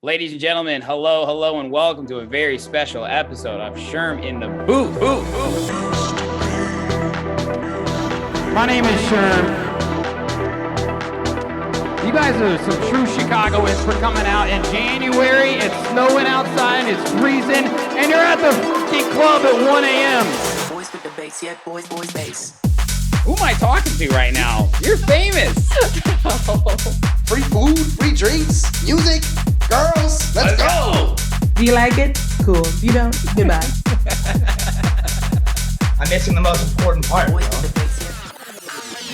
Ladies and gentlemen, hello, and welcome to a very special episode of Sherm in the Booth. My name is Sherm. You guys are some true Chicagoans for coming out in January. It's snowing outside, it's freezing, and you're at the fucking club at 1 a.m. Boys with the bass, yeah, boys, bass. Who am I talking to right now? You're famous. Free food, free drinks, music, girls. Let's go. Do you like it? Cool. You don't? Goodbye. I'm missing the most important part. Boys with the bass,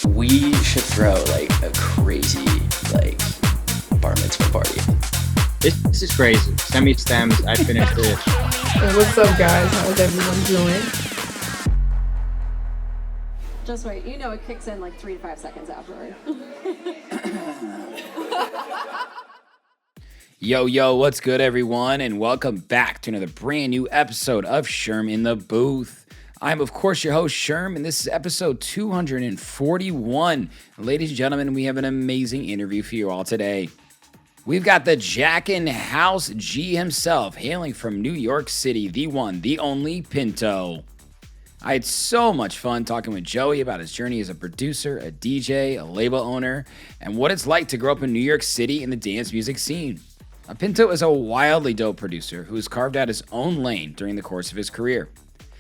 yeah. We should throw like a crazy bar mitzvah party. This is crazy. Send me stems. I finished it. What's up, guys? How's everyone doing? Just wait, you know it kicks in like 3 to 5 seconds afterward. Yo, what's good, everyone? And welcome back to another brand new episode of Sherm in the Booth. I'm, of course, your host, Sherm, and this is episode 241. Ladies and gentlemen, we have an amazing interview for you all today. We've got the Jackin House G himself, hailing from New York City, the one, the only Pinto. I had so much fun talking with Joey about his journey as a producer, a DJ, a label owner, and what it's like to grow up in New York City in the dance music scene. Pinto is a wildly dope producer who has carved out his own lane during the course of his career.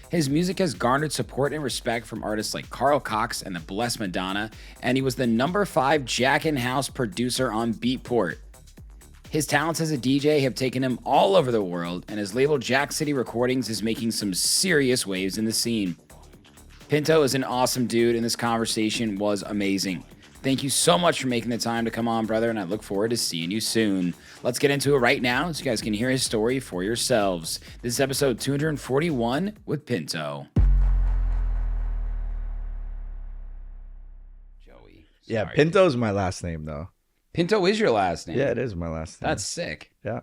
His music has garnered support and respect from artists like Carl Cox and the Blessed Madonna, and he was the number 5 Jackin House producer on Beatport. His talents as a DJ have taken him all over the world, and his label Jack City Recordings is making some serious waves in the scene. Pinto is an awesome dude, and this conversation was amazing. Thank you so much for making the time to come on, brother, and I look forward to seeing you soon. Let's get into it right now so you guys can hear his story for yourselves. This is episode 241 with Pinto. Joey. Yeah, Sorry. Pinto's my last name, though. Pinto is your last name. Yeah, it is my last name. That's sick. Yeah.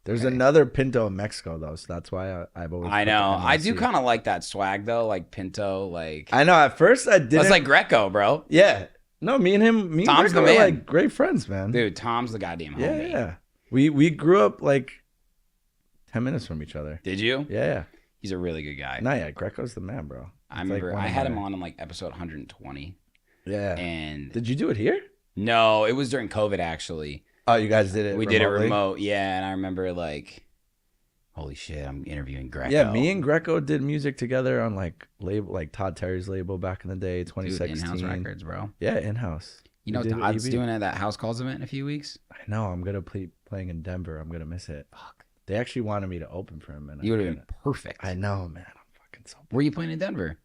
There's Okay. another Pinto in Mexico, though, so that's why I've always. I put the know. I do NYC. kind of like that swag, though, like Pinto, like... I know. At first, I didn't. That's like Greco, bro. Yeah. No, me and Tom's Greco the were man. like great friends, man. Dude, Tom's the goddamn Yeah, homie. yeah. We grew up like 10 minutes from each other. Did you? Yeah. He's a really good guy. No, yeah. Greco's the man, bro. I It's like remember one I of had my- him on like episode 120. Yeah. And Did you do it here? no, it was during COVID, actually. Oh, you guys did it. We did it remotely? remote. Yeah, and I remember like, holy shit, I'm interviewing Greco. Yeah, me and Greco did music together on like Todd Terry's label back in the day, Dude, 2016. in-house records, bro. Yeah, in-house. You know, We did Todd's EV. doing it at that House Calls event in a few weeks. I know. I'm gonna playing in Denver. I'm gonna miss it. Fuck. They actually wanted me to open for him, and You would have been perfect. I know, man. I'm fucking so. Where are you playing in Denver?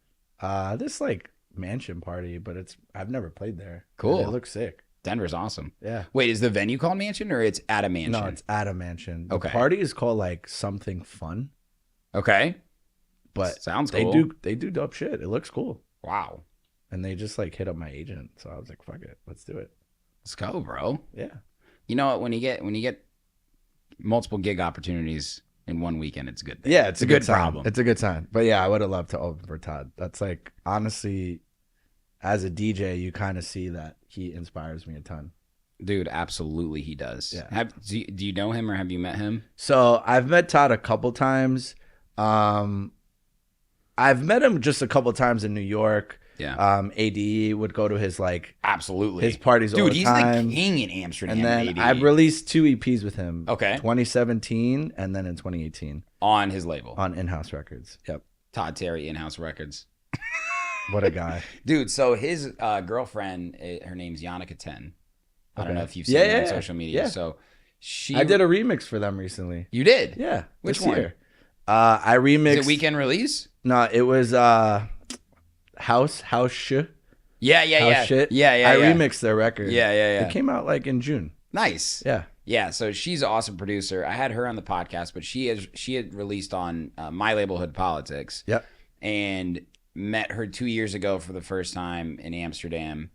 This like mansion party, but I've never played there. Cool. It looks sick. Denver's awesome. Yeah. Wait, is the venue called Mansion or it's at a mansion? No, it's at a mansion. The Okay. party is called like something fun, Okay. but Sounds they cool. do dope shit. It looks cool, Wow. and they just like hit up my agent, so I was like, fuck it, let's do it. Let's go, bro. Yeah. You know what? When you get multiple gig opportunities in one weekend, it's a good thing. Yeah, it's a good sign. problem. It's a good sign. But yeah, I would have loved to open for Todd. That's like honestly, as a DJ, you kind of see that he inspires me a ton. Dude, absolutely he does. Yeah. Do you know him or have you met him? So I've met Todd a couple times. I've met him just a couple times in New York. Yeah. ADE would go to his like Absolutely. his parties all Dude, the he's time. the king in Amsterdam. And then AD, I've released 2 EPs with him. Okay. 2017 and then in 2018 on his label. on In-House Records. Yep. Todd Terry In-House Records. What a guy. Dude, so his girlfriend, her name's Yannicka 10. I don't Okay. know if you've seen Yeah, her on yeah, social media. yeah. So she I did a remix for them recently. You did? Yeah. Which this one? year. I remixed. Is it weekend release? No, it was House Sh. Yeah. House Shit. Yeah. I remixed their record. Yeah. It came out like in June. Nice. Yeah. Yeah, so she's an awesome producer. I had her on the podcast, but she had released on my label Hood Politics. Yep. And met her 2 years ago for the first time in Amsterdam.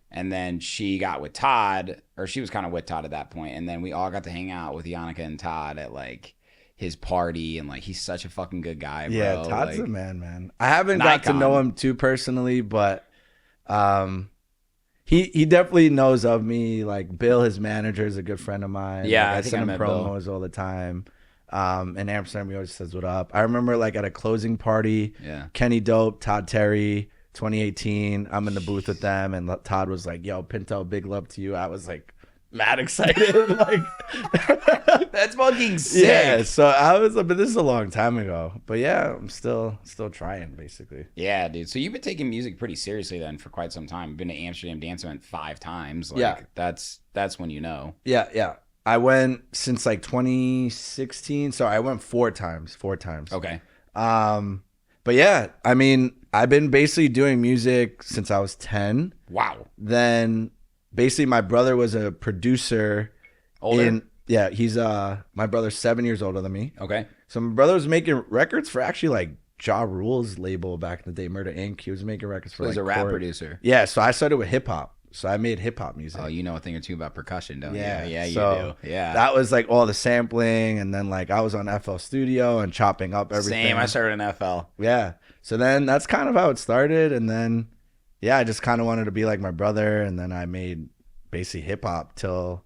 And then she got with Todd, or she was kind of with Todd at that point. And then we all got to hang out with Yannicka and Todd at like his party. And like, he's such a fucking good guy, bro. Yeah, Todd's like, a man. I haven't an got to icon. know him too personally, but he definitely knows of me. Like Bill, his manager, is a good friend of mine. Yeah, like, I think I send him met Bill. promos all the time. In Amsterdam, he always says what up. I remember like at a closing party, Kenny Dope, Todd Terry, 2018. I'm in the booth with them, and Todd was like, "Yo, Pinto, big love to you." I was like mad excited. Like That's fucking sick. yeah. So I was, but this is a long time ago. But yeah, I'm still trying basically. Yeah, dude. So you've been taking music pretty seriously then for quite some time. You've been to Amsterdam Dance Event 5 times. Like, Yeah. That's when you know. Yeah. I went since like 2016. So I went 4 times. Okay. But yeah, I mean, I've been basically doing music since I was 10. Wow. Then basically my brother was a producer. Older? Yeah, he's my brother's 7 years older than me. Okay. So my brother was making records for actually like Ja Rule's label back in the day, Murder Inc. He was making records for So he's like a rap Corey. producer. Yeah, so I started with hip hop. So I made hip hop music. Oh, you know a thing or two about percussion, don't Yeah, you? Yeah, you so do. Yeah. That was like all the sampling, and then like I was on FL Studio and chopping up everything. Same. I started in FL. Yeah. So then that's kind of how it started, and then yeah, I just kind of wanted to be like my brother, and then I made basically hip hop till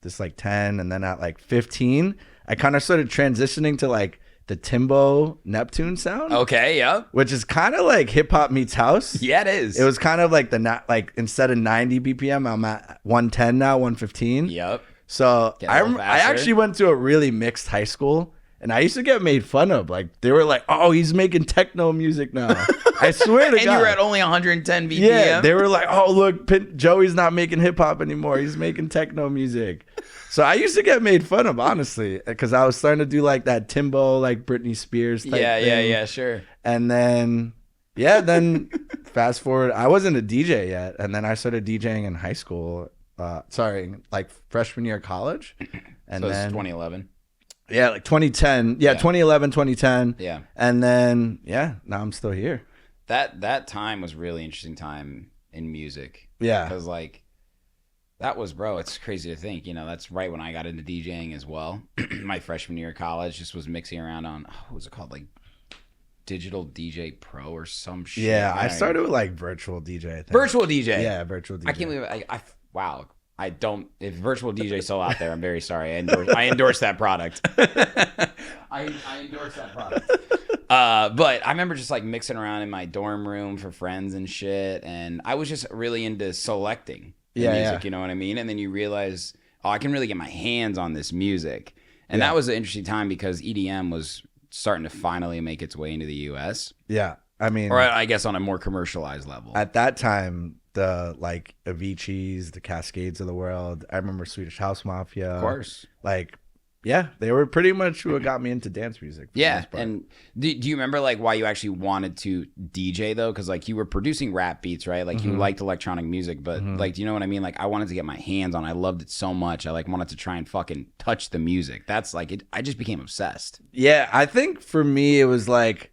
this like 10, and then at like 15, I kind of started transitioning to like the Timbo Neptune sound. Okay, yep. Which is kind of like hip hop meets house. Yeah, it is. It was kind of like like instead of 90 BPM, I'm at 110 now, 115. Yep. So Get a little I faster. actually went to a really mixed high school, and I used to get made fun of. Like they were like, "Oh, he's making techno music now." I swear to And God. you were at only 110 BPM? Yeah, they were like, "Oh, look, Joey's not making hip hop anymore. He's making techno music." So I used to get made fun of, honestly, because I was starting to do like that Timbo, like Britney Spears type thing. Yeah, sure. And then, then fast forward, I wasn't a DJ yet, and then I started DJing in high school. Like freshman year of college, and So then it's 2011. yeah, like 2010, yeah, 2011, 2010, Yeah. and then now I'm still here. That time was a really interesting time in music. Yeah. Because like that was, bro, it's crazy to think, that's right when I got into DJing as well. My freshman year of college, just was mixing around on, what was it called? Like Digital DJ Pro or some shit. Yeah, I started with like virtual DJ. I think. Virtual DJ. Yeah, virtual DJ. I can't believe wow. I don't, if virtual DJ is still out there, I'm very sorry. I endorse that product. I endorse that product. But I remember just like mixing around in my dorm room for friends and shit. And I was just really into selecting the music, you know what I mean? And then you realize, I can really get my hands on this music. And that was an interesting time because EDM was starting to finally make its way into the US. Yeah. I mean, Or I guess on a more commercialized level. at that time, the like Avicii's, the Cascades of the world. I remember Swedish House Mafia. Of course. Like, yeah, they were pretty much who got me into dance music. for the Yeah, most part. and do you remember like why you actually wanted to DJ though? Because like you were producing rap beats, right? Like you liked electronic music, but like, do you know what I mean? Like I wanted to get my hands on. I loved it so much. I like wanted to try and fucking touch the music. That's like it. I just became obsessed. Yeah, I think for me it was like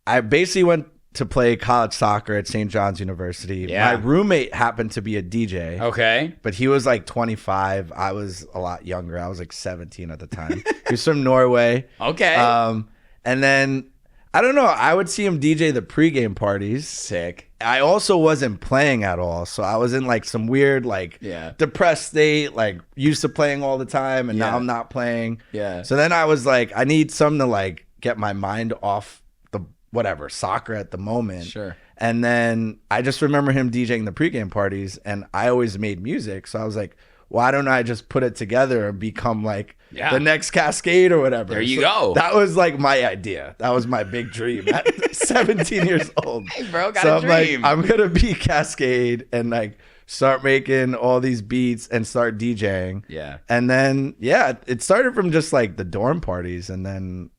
I basically went to play college soccer at St. John's University. Yeah. My roommate happened to be a DJ. Okay. But he was like 25. I was a lot younger. I was like 17 at the time. He was from Norway. Okay. And then I don't know. I would see him DJ the pregame parties. Sick. I also wasn't playing at all. So I was in like some weird, like depressed state, like used to playing all the time. And now I'm not playing. Yeah. So then I was like, I need something to like get my mind off the whatever soccer at the moment. Sure. And then I just remember him DJing the pregame parties, and I always made music. So I was like, why don't I just put it together and become like the next Cascade or whatever? There you go. That was like my idea. That was my big dream at 17 years old. Hey, bro, got so a dream. I'm like, I'm going to be Cascade and like start making all these beats and start DJing. Yeah. And then, it started from just like the dorm parties. And then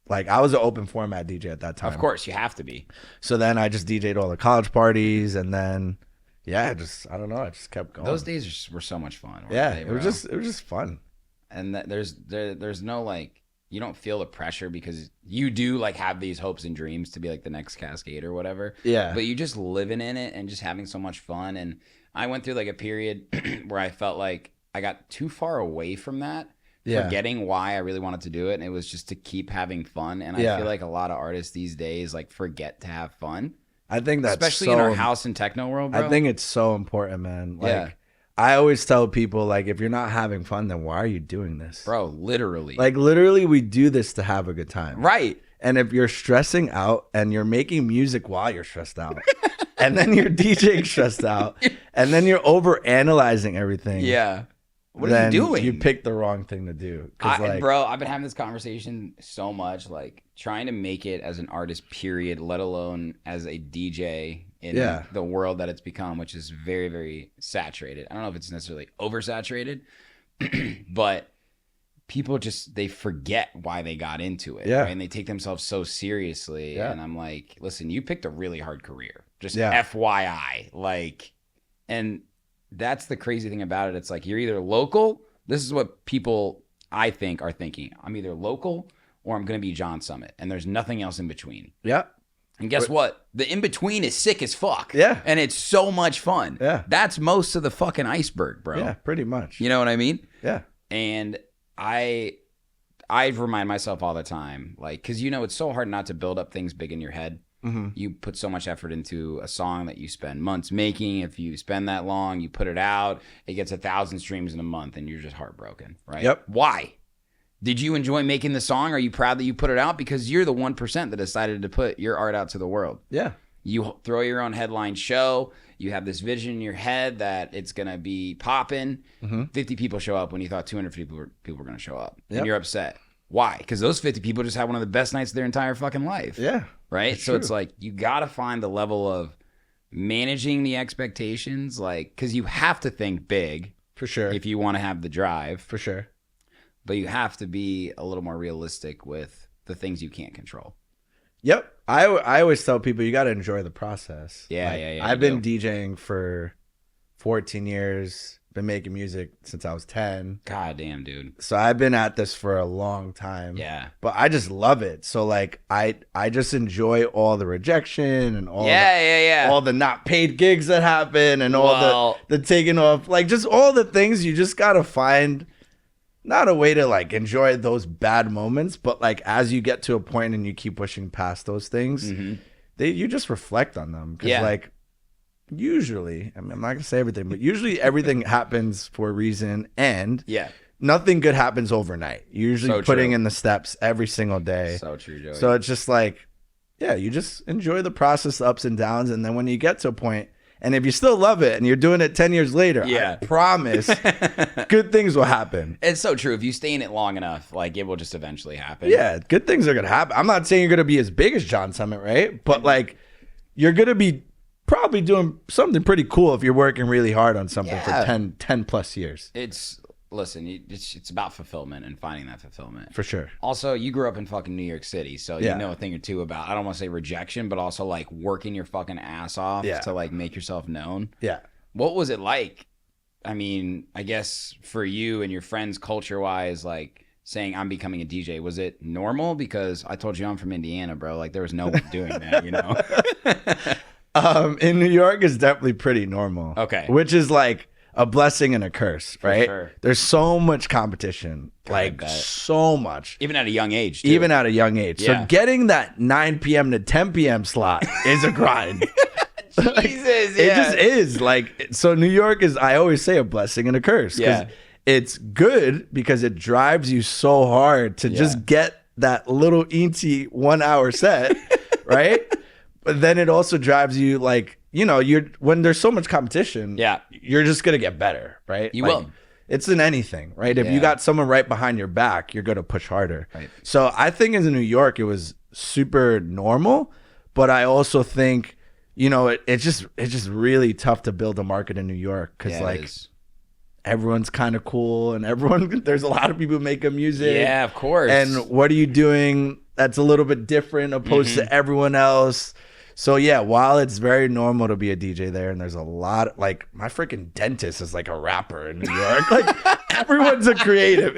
like I was an open format DJ at that time. Of course, you have to be. So then I just DJ'd all the college parties, and then I don't know, I just kept going. Those days were so much fun. it was just fun. And there's no like, you don't feel the pressure because you do like have these hopes and dreams to be like the next Cascade or whatever. Yeah. But you just living in it and just having so much fun. And I went through like a period where I felt like I got too far away from that. Forgetting why I really wanted to do it, and it was just to keep having fun. And I feel like a lot of artists these days like forget to have fun I think that's especially so, in our house and techno world, bro. I think it's so important, man. Like, Yeah. I always tell people, like, if you're not having fun, then why are you doing this? bro, literally. Like, literally, we do this to have a good time. right. And if you're stressing out and you're making music while you're stressed out, and then you're DJing stressed out, and then you're over analyzing everything. Yeah. What are then you doing? You picked the wrong thing to do. 'Cause, like, Bro, I've been having this conversation so much, like trying to make it as an artist, period, let alone as a DJ in Yeah. the world that it's become, which is very, very saturated. I don't know if it's necessarily oversaturated, but people just, they forget why they got into it. Yeah. Right? And they take themselves so seriously. Yeah. And I'm like, listen, you picked a really hard career. Just Yeah. FYI. Like, and that's the crazy thing about it. It's like, you're either local. This is what people, I think, are thinking. I'm either local or I'm going to be John Summit. And there's nothing else in between. Yeah. And guess what? The in-between is sick as fuck. Yeah. And it's so much fun. Yeah. That's most of the fucking iceberg, bro. Yeah, pretty much. You know what I mean? Yeah. And I remind myself all the time, like, because, you know, it's so hard not to build up things big in your head. Mm-hmm. You put so much effort into a song that you spend months making. If you spend that long, you put it out, it gets 1,000 streams in a month and you're just heartbroken, right? Yep. Why? Did you enjoy making the song? Are you proud that you put it out? Because you're the 1% that decided to put your art out to the world. Yeah. You throw your own headline show. You have this vision in your head that it's going to be popping. 50 people show up when you thought 250 people were going to show up. Yep. And you're upset. Why? Because those 50 people just had one of the best nights of their entire fucking life. Yeah. Right? That's So true. it's like, you got to find the level of managing the expectations. Like, because you have to think big For sure. if you want to have the drive. For sure. But you have to be a little more realistic with the things you can't control. Yep. I always tell people you got to enjoy the process. Yeah, Like, yeah, I've you been do. DJing for 14 years, been making music since I was 10. God damn, dude. So I've been at this for a long time. Yeah. But I just love it. So like I just enjoy all the rejection and all Yeah. all the not paid gigs that happen and all Well- the taking off, like just all the things. You just got to find not a way to like enjoy those bad moments, but like as you get to a point and you keep pushing past those things, you just reflect on them. 'Cause Yeah. like usually, I mean, I'm not gonna say everything, but usually everything happens for a reason, and Yeah. nothing good happens overnight. You're usually So putting true. in the steps every single day. So true, Joey. So it's just like, yeah, you just enjoy the process, the ups and downs, and then when you get to a point, and if you still love it and you're doing it 10 years later, Yeah. I promise good things will happen. It's so true. If you stay in it long enough, like, it will just eventually happen. Yeah, good things are going to happen. I'm not saying you're going to be as big as John Summit, right? But like, you're going to be probably doing something pretty cool if you're working really hard on something Yeah. for 10 plus years. Listen, it's about fulfillment and finding that fulfillment. For sure. Also, you grew up in fucking New York City, so Yeah. you know a thing or two about, I don't want to say rejection, but also like working your fucking ass off Yeah. to like make yourself known. Yeah. What was it like? I mean, I guess for you and your friends culture-wise, like saying I'm becoming a DJ, was it normal? Because I told you I'm from Indiana, bro. Like there was no one doing that, you know? In New York, it's definitely pretty normal. Okay. Which is like a blessing and a curse, right? sure. There's so much competition, like bet. so much. Even at a young age, too. Even at a young age. Yeah. So getting that 9 p.m. to 10 p.m. slot is a grind. Jesus, It just is. Like, so New York is, I always say, a blessing and a curse. 'Cause Yeah. it's good because it drives you so hard to just get that little eensy 1 hour set, right? But then it also drives you like, you know, when there's so much competition, Yeah. you're just gonna get better, right? You Like, will. It's in anything, right? If Yeah. you got someone right behind your back, you're gonna push harder. Right. So I think in New York it was super normal, but I also think, you know, it's just really tough to build a market in New York because Yeah, it like is. everyone's kind of cool and there's a lot of people making music. Yeah, of course. And what are you doing that's a little bit different opposed to everyone else? So yeah, while it's very normal to be a DJ there, and there's a lot, like my freaking dentist is like a rapper in New York. Like everyone's a creative.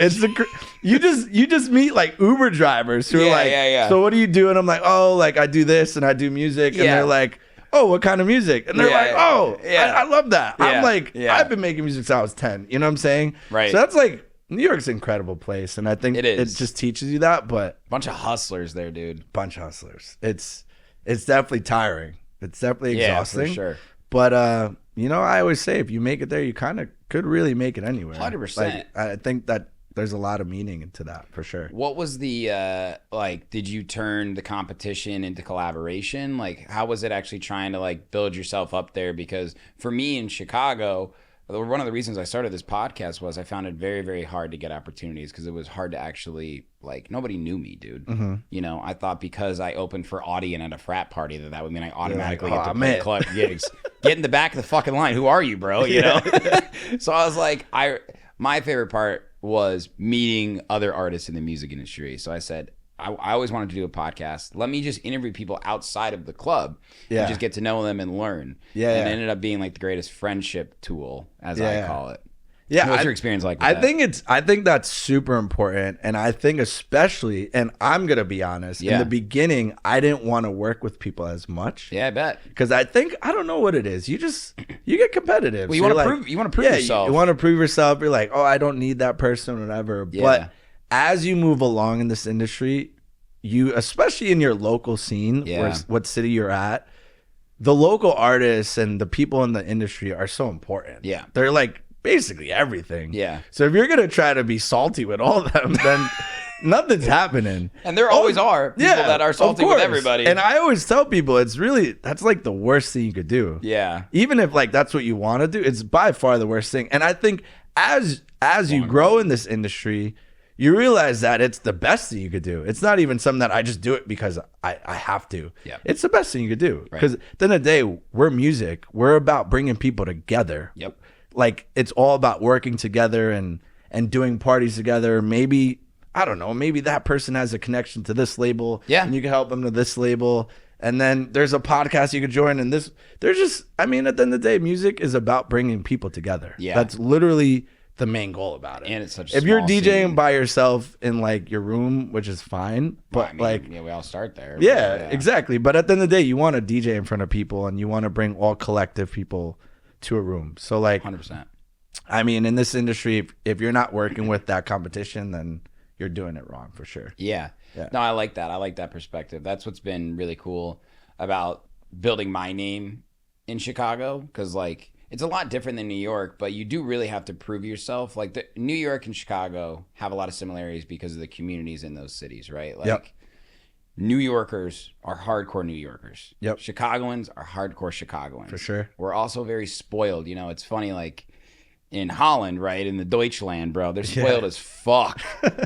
You just meet like Uber drivers who are like, so what do you do? And I'm like, oh, like I do this and I do music, and Yeah. they're like, oh, what kind of music? And they're Yeah, like, oh, yeah. I love that. Yeah, I'm like, yeah. I've been making music since I was 10. You know what I'm saying? Right. So that's like, New York's an incredible place, and I think It is. it just teaches you that. But Bunch of hustlers there, dude. bunch of hustlers. It's definitely tiring. It's definitely Yeah, exhausting. for sure. But you know, I always say if you make it there, you kind of could really make it anywhere. 100%. Like, I think that there's a lot of meaning into that for sure. What was the like? Did you turn the competition into collaboration? Like, how was it actually trying to like build yourself up there? Because for me in Chicago, one of the reasons I started this podcast was I found it very, very hard to get opportunities because it was hard to actually like nobody knew me, dude. You know, I thought because I opened for Audien at a frat party that would mean I automatically get to play club gigs. Get in the back of the fucking line. Who are you, bro? You know. So I was like, my favorite part was meeting other artists in the music industry. So I said, I always wanted to do a podcast. Let me just interview people outside of the club and just get to know them and learn. And it ended up being like the greatest friendship tool, as I call it. Yeah, what's your experience like with that? I think that's super important, and I think especially, and I'm gonna be honest, in the beginning, I didn't want to work with people as much. Yeah, I bet. Because I don't know what it is. You get competitive. Well, you want to prove yourself. You want to prove yourself. You're like, oh, I don't need that person, or whatever. Yeah. But as you move along in this industry, you, especially in your local scene, what city you're at, the local artists and the people in the industry are so important. Yeah, they're like basically everything. Yeah. So if you're gonna try to be salty with all of them, then nothing's happening. And there always are people that are salty with everybody. And I always tell people that's like the worst thing you could do. Yeah. Even if like that's what you want to do, it's by far the worst thing. And I think as you grow in this industry, you realize that it's the best thing you could do. It's not even something that I just do it because I have to. Yeah. It's the best thing you could do. Because at the end of the day, we're music. We're about bringing people together. Yep. Like it's all about working together and doing parties together. Maybe, I don't know, maybe that person has a connection to this label. Yeah. And you can help them to this label. And then there's a podcast you could join. And there's just, I mean, at the end of the day, music is about bringing people together. Yeah. That's literally the main goal about it. And it's such a if you're small DJing scene. by yourself in like your room, which is fine, but we all start there. Yeah, exactly. But at the end of the day, you want to DJ in front of people and you want to bring all collective people to a room. So like 100%. I mean, in this industry, if you're not working with that competition, then you're doing it wrong for sure. Yeah. No, I like that. I like that perspective. That's what's been really cool about building my name in Chicago, because like it's a lot different than New York, but you do really have to prove yourself. Like New York and Chicago have a lot of similarities because of the communities in those cities, right? Like New Yorkers are hardcore New Yorkers. Yep. Chicagoans are hardcore Chicagoans. For sure. We're also very spoiled. You know, it's funny, like in Holland, right, in the Deutschland, bro, they're spoiled as fuck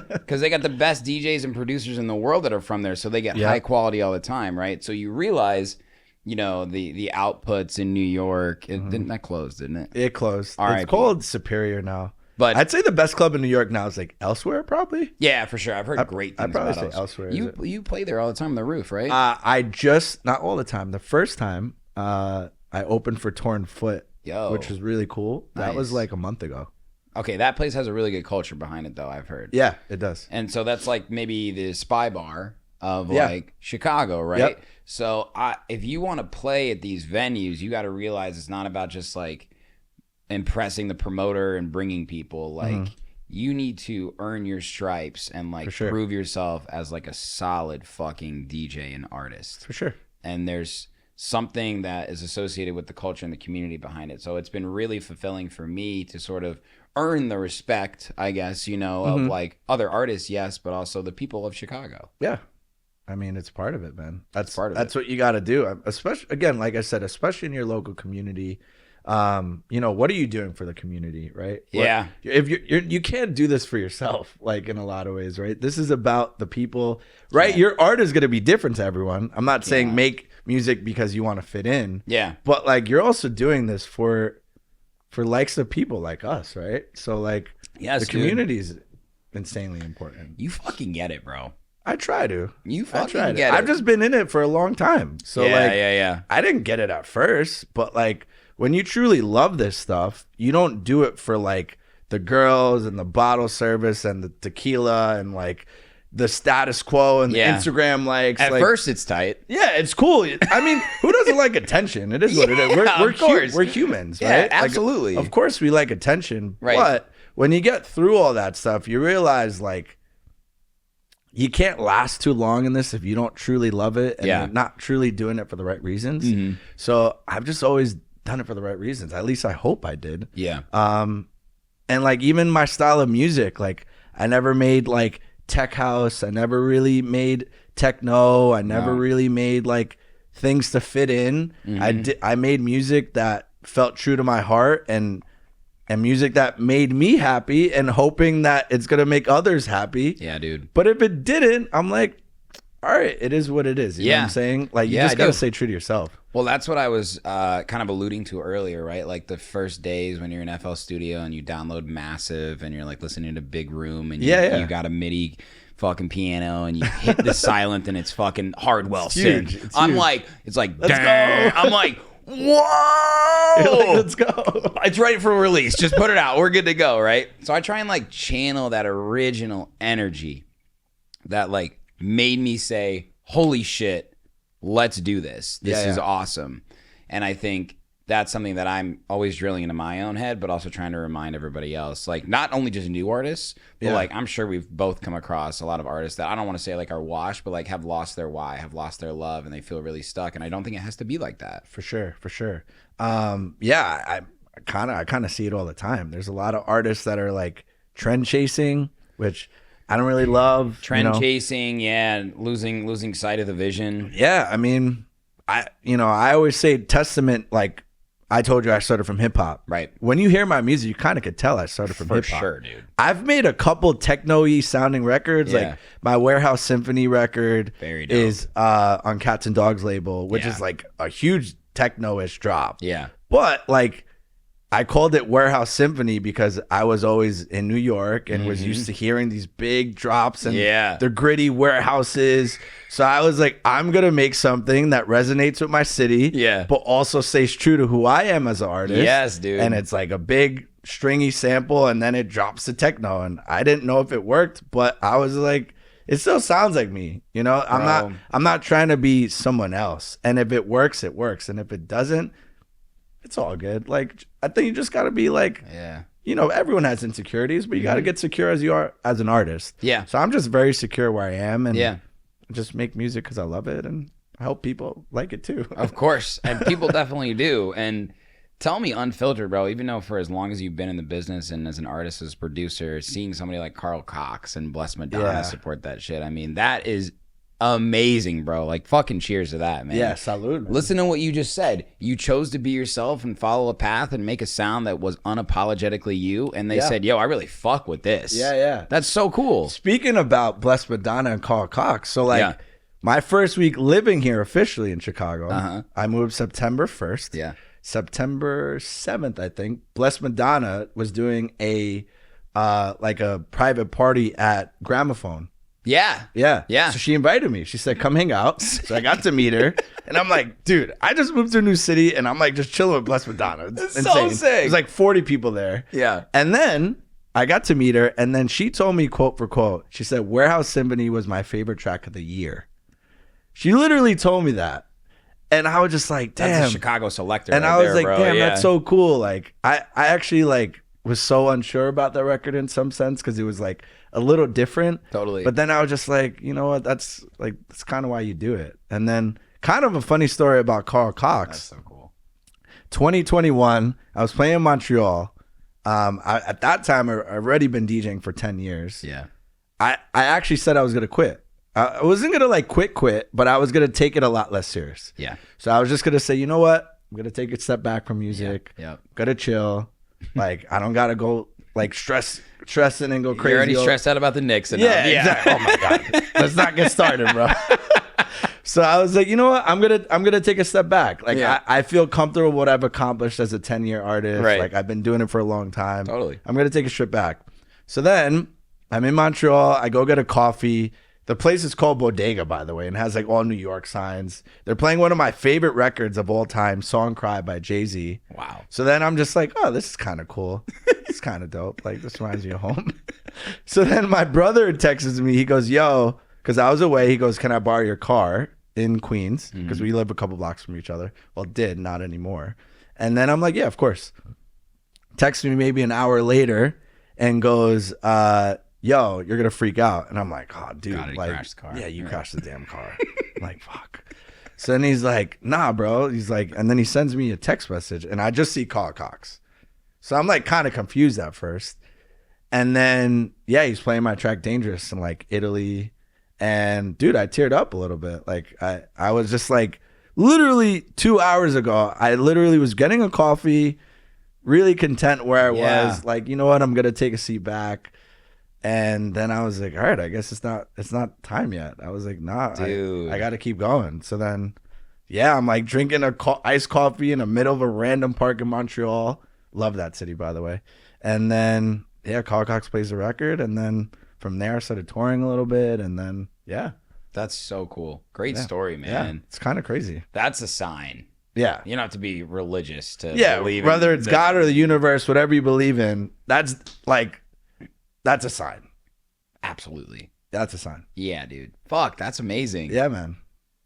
because they got the best DJs and producers in the world that are from there, so they get high quality all the time, right? So you realize, you know, the outputs in New York, didn't that close, didn't it? It closed. All it's called Superior now. But I'd say the best club in New York now is like Elsewhere, probably. Yeah, for sure. I've heard great things I'd probably about say Elsewhere. You play there all the time on the roof, right? I just, not all the time. The first time I opened for Torn Foot, which was really cool. That was like a month ago. Okay, that place has a really good culture behind it, though, I've heard. Yeah, it does. And so that's like maybe the spy bar of like Chicago, right? Yep. So if you want to play at these venues, you got to realize it's not about just like impressing the promoter and bringing people. Like you need to earn your stripes and like prove yourself as like a solid fucking DJ and artist. For sure. And there's something that is associated with the culture and the community behind it. So it's been really fulfilling for me to sort of earn the respect, I guess, you know, of like other artists, yes, but also the people of Chicago. Yeah. I mean, it's part of it, man. That's part of that's what you got to do. Especially, again, like I said, especially in your local community. You know, what are you doing for the community, right? Yeah. If you can't do this for yourself, like in a lot of ways, right? This is about the people, right? Your art is going to be different to everyone. I'm not saying make music because you want to fit in. Yeah. But like you're also doing this for likes of people like us, right? So like the community is insanely important. You fucking get it, bro. I try to. You fucking get it. I've just been in it for a long time. So yeah. I didn't get it at first, but like when you truly love this stuff, you don't do it for like the girls and the bottle service and the tequila and like the status quo and the Instagram likes. At like, first it's tight. Yeah, it's cool. I mean, who doesn't like attention? It is what it is. We're humans, right? Yeah, absolutely. Like, of course we like attention, right. But when you get through all that stuff, you realize like you can't last too long in this if you don't truly love it and Yeah. you're not truly doing it for the right reasons. So I've just always done it for the right reasons. At least I hope I did. Yeah. And like even my style of music, like I never made like tech house. I never really made techno. I never really made like things to fit in. I made music that felt true to my heart and music that made me happy and hoping that it's going to make others happy. Yeah, dude. But if it didn't, I'm like, all right, it is what it is. You know what I'm saying? Like, you Yeah, just I got to do. stay true to yourself. Well, that's what I was kind of alluding to earlier, right? Like the first days when you're in FL Studio and you download Massive and you're like listening to Big Room and you got a MIDI fucking piano and you hit the silent and it's fucking Hardwell synth. It's I'm huge. like, it's like, Let's dang. go. I'm like, whoa. You're like, let's go. It's ready for release. Just put it out. We're good to go, right? So I try and like channel that original energy that like made me say, holy shit, let's do this. This is awesome. And I think that's something that I'm always drilling into my own head, but also trying to remind everybody else. Like not only just new artists, but like I'm sure we've both come across a lot of artists that I don't want to say like are washed, but like have lost their why, have lost their love, and they feel really stuck. And I don't think it has to be like that. For sure. I kind of see it all the time. There's a lot of artists that are like trend chasing, which I don't really love. Trend chasing, and losing sight of the vision. Yeah, I mean, I always say testament, like I told you I started from hip hop. Right. When you hear my music, you kind of could tell I started from hip hop. For sure, dude. I've made a couple techno-y sounding records. Yeah. Like my Warehouse Symphony record Very dope. is on Cats and Dogs label, which Yeah. is like a huge techno-ish drop. Yeah. But like I called it Warehouse Symphony because I was always in New York and was used to hearing these big drops and the gritty warehouses. So I was like, I'm going to make something that resonates with my city, but also stays true to who I am as an artist. Yes, dude. And it's like a big stringy sample and then it drops to techno. And I didn't know if it worked, but I was like, it still sounds like me. You know, I'm not trying to be someone else. And if it works, it works. And if it doesn't, it's all good. Like, I think you just got to be like, you know, everyone has insecurities, but you got to get secure as you are as an artist. Yeah. So I'm just very secure where I am and just make music because I love it and I hope people like it too. Of course. And people definitely do. And tell me unfiltered, bro, even though for as long as you've been in the business and as an artist, as a producer, seeing somebody like Carl Cox and Blessed Madonna support that shit. I mean, that is amazing, bro. Like fucking cheers to that, man. Yeah, salute, man. Listen to what you just said. You chose to be yourself and follow a path and make a sound that was unapologetically you. And they said, yo, I really fuck with this. Yeah. That's so cool. Speaking about Blessed Madonna and Carl Cox, so like my first week living here officially in Chicago, I moved September 1st. Yeah. September 7th, I think, Blessed Madonna was doing a like a private party at Gramophone. Yeah. So she invited me. She said, come hang out. So I got to meet her. And I'm like, dude, I just moved to a new city and I'm like just chilling with Blessed Madonna. It's so insane. sick. There's like 40 people there. Yeah. And then I got to meet her and then she told me, quote for quote, she said, Warehouse Symphony was my favorite track of the year. She literally told me that. And I was just like, damn. That's a Chicago selector. And right I was there, like, bro. damn, Yeah. that's so cool. Like, I actually like was so unsure about that record in some sense because it was like a little different. Totally. But then I was just like, you know what? That's kind of why you do it. And then kind of a funny story about Carl Cox. That's so cool. 2021, I was playing in Montreal. At that time, I'd already been DJing for 10 years. Yeah. I actually said I was going to quit. I wasn't going to like quit, but I was going to take it a lot less serious. Yeah. So I was just going to say, you know what? I'm going to take a step back from music. Yeah. Gotta chill. Like, I don't got to go like stressing and go crazy. You're already stressed out about the Knicks. Enough. Yeah, exactly. Oh my God. Let's not get started, bro. So I was like, you know what? I'm gonna take a step back. Like I feel comfortable with what I've accomplished as a 10-year artist. Right. Like I've been doing it for a long time. Totally. I'm gonna take a trip back. So then I'm in Montreal. I go get a coffee. The place is called Bodega, by the way, and has like all New York signs. They're playing one of my favorite records of all time, Song Cry by Jay-Z. Wow. So then I'm just like, oh, this is kind of cool. It's kind of dope. Like, this reminds me of home. So then my brother texts me. He goes, yo, because I was away. He goes, can I borrow your car in Queens? Because we live a couple blocks from each other. Well, did, not anymore. And then I'm like, yeah, of course. Texts me maybe an hour later and goes, yo, you're gonna freak out. And I'm like, oh, dude, God, he like, crashed the car. yeah, you crashed the damn car. I'm like, fuck. So then he's like, nah, bro. He's like, and then he sends me a text message, and I just see Carl Cox. So I'm like kind of confused at first. And then, yeah, he's playing my track Dangerous in like Italy. And dude, I teared up a little bit. Like I was just like, literally 2 hours ago, I literally was getting a coffee, really content where I was. Like, you know what? I'm going to take a seat back. And then I was like, all right, I guess it's not time yet. I was like, nah, Dude. I got to keep going. So then, yeah, I'm like drinking iced coffee in the middle of a random park in Montreal. Love that city, by the way. And then, yeah, Carl Cox plays the record. And then from there, I started touring a little bit. And then, yeah. That's so cool. Great Yeah. story, man. Yeah, it's kind of crazy. That's a sign. Yeah. You don't have to be religious to Yeah, believe whether in it's the- God or the universe, whatever you believe in, that's a sign. Absolutely. That's a sign. Yeah, dude. Fuck, that's amazing. Yeah, man.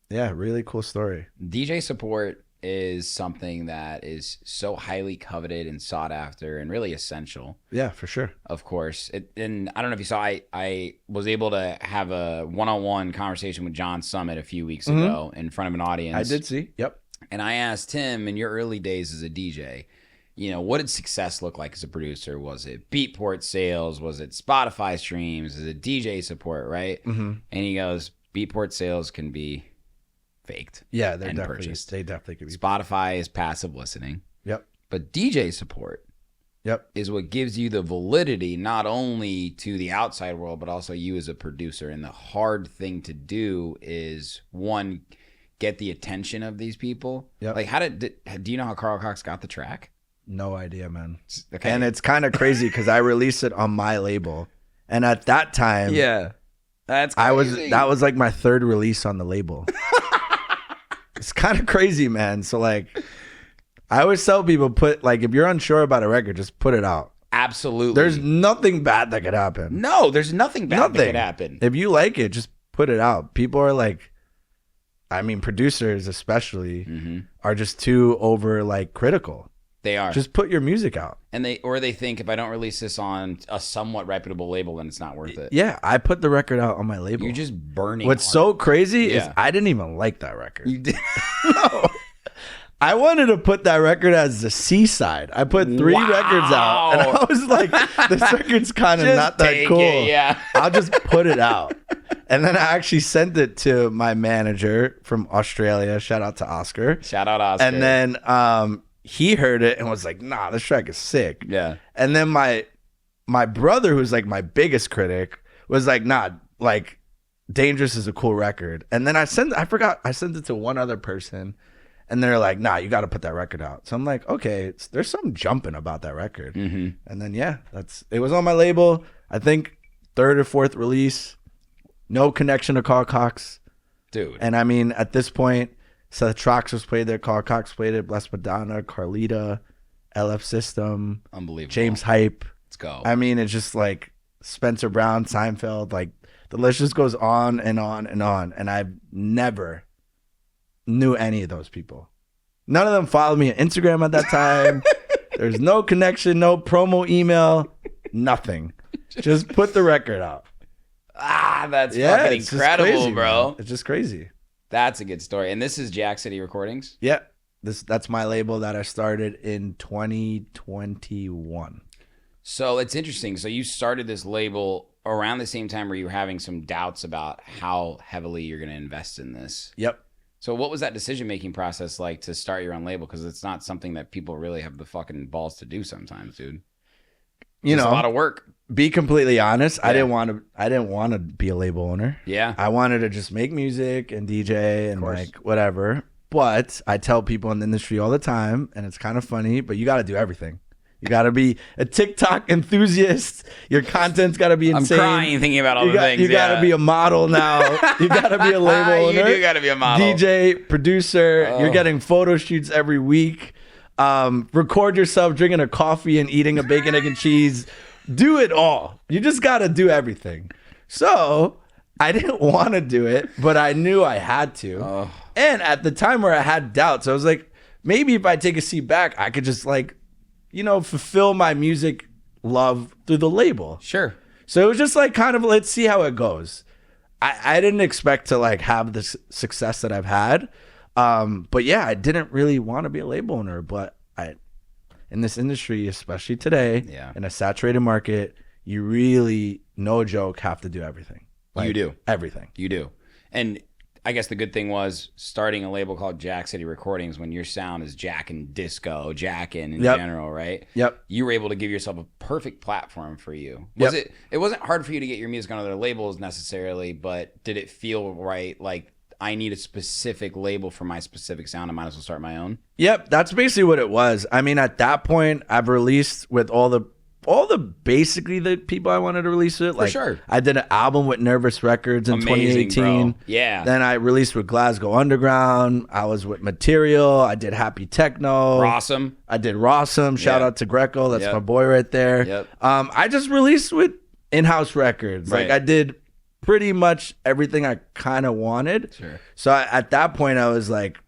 Yeah, really cool story. DJ support is something that is so highly coveted and sought after and really essential. Yeah, for sure. Of course. And I don't know if you saw, I was able to have a one-on-one conversation with John Summit a few weeks ago in front of an audience. I did see. Yep. And I asked him, in your early days as a DJ, you know, what did success look like as a producer? Was it Beatport sales? Was it Spotify streams? Is it DJ support, right? Mm-hmm. And he goes, Beatport sales can be faked. Yeah, and they purchased. definitely could be. Spotify is passive listening. Yep. But DJ support Yep. is what gives you the validity not only to the outside world, but also you as a producer. And the hard thing to do is, one, get the attention of these people. Yep. Like, do you know how Carl Cox got the track? No idea, man. Okay. And it's kind of crazy because I released it on my label, and at that time, That's that was like my third release on the label. It's kind of crazy, man. So like, I always tell people, if you're unsure about a record, just put it out. Absolutely. There's nothing bad that could happen. No, there's nothing bad that could happen. If you like it, just put it out. People are like, I mean, producers especially are just too over critical. They are. Just put your music out. And they think if I don't release this on a somewhat reputable label, then it's not worth it. Yeah, I put the record out on my label. You're just burning. What's art. so crazy is Yeah. I didn't even like that record. You did. No. I wanted to put that record as the C-side. I put 3 records out, and I was like, this record's kind of Just not that take cool. it, yeah. I'll just put it out. And then I actually sent it to my manager from Australia. Shout out to Oscar. Shout out Oscar. And then he heard it and was like, nah, this track is sick. Yeah. And then my brother, who's like my biggest critic, was like, nah, Dangerous is a cool record. And then I sent it to one other person, and they're like, nah, you got to put that record out. So I'm like, okay, there's something jumping about that record. Mm-hmm. And then, yeah, it was on my label. I think 3rd or 4th release. No connection to Carl Cox. Dude. And I mean, at this point, Seth Troxers played there, Carl Cox played it, Blessed Madonna, Carlita, LF System, Unbelievable. James Hype. Let's go. I mean, it's just like Spencer Brown, Seinfeld, the list just goes on and on and on. And I've never knew any of those people. None of them followed me on Instagram at that time. There's no connection, no promo email, nothing. Just put the record out. That's Yeah, fucking it's just incredible, crazy, bro. man. It's just crazy. That's a good story. And this is Jack City Recordings? Yeah. That's my label that I started in 2021. So it's interesting. So you started this label around the same time where you were having some doubts about how heavily you're going to invest in this. Yep. So what was that decision-making process like to start your own label? Because it's not something that people really have the fucking balls to do sometimes, dude. You It's know, a lot of work. be completely honest, Yeah. I didn't want to be a label owner. Yeah. I wanted to just make music and DJ and course. whatever. But I tell people in the industry all the time, and it's kind of funny, but you got to do everything. You got to be a TikTok enthusiast. Your content's got to be I'm insane. crying thinking about all the things. You got to yeah. be a model now. You got to be a label owner. You do got to be a model. DJ, producer. Oh. You're getting photo shoots every week. Record yourself drinking a coffee and eating a bacon, egg, and cheese. Do it all. You just got to do everything. So I didn't want to do it, but I knew I had to. Oh. And at the time where I had doubts, I was like, maybe if I take a seat back, I could just fulfill my music love through the label. Sure. So it was just like kind of let's see how it goes. I didn't expect to like have this success that I've had. But yeah, I didn't really want to be a label owner, but in this industry, especially today, in a saturated market, you really, no joke, have to do everything. Like, you do. Everything. You do. And I guess the good thing was starting a label called Jack City Recordings when your sound is Jackin disco, Jackin in general, right? Yep. You were able to give yourself a perfect platform for you. It wasn't hard for you to get your music on other labels necessarily, but did it feel right? Like, I need a specific label for my specific sound. I might as well start my own. Yep. That's basically what it was. I mean, at that point, I've released with all the basically the people I wanted to release it. Like, sure. I did an album with Nervous Records in Amazing, 2018. bro. Yeah. Then I released with Glasgow Underground. I was with Material. I did Happy Techno. Rossum. I did Rossum. Shout out to Greco. That's my boy right there. Yep. I just released with In-House Records. Right. Like I did pretty much everything I kind of wanted. Sure. So at that point, I was like,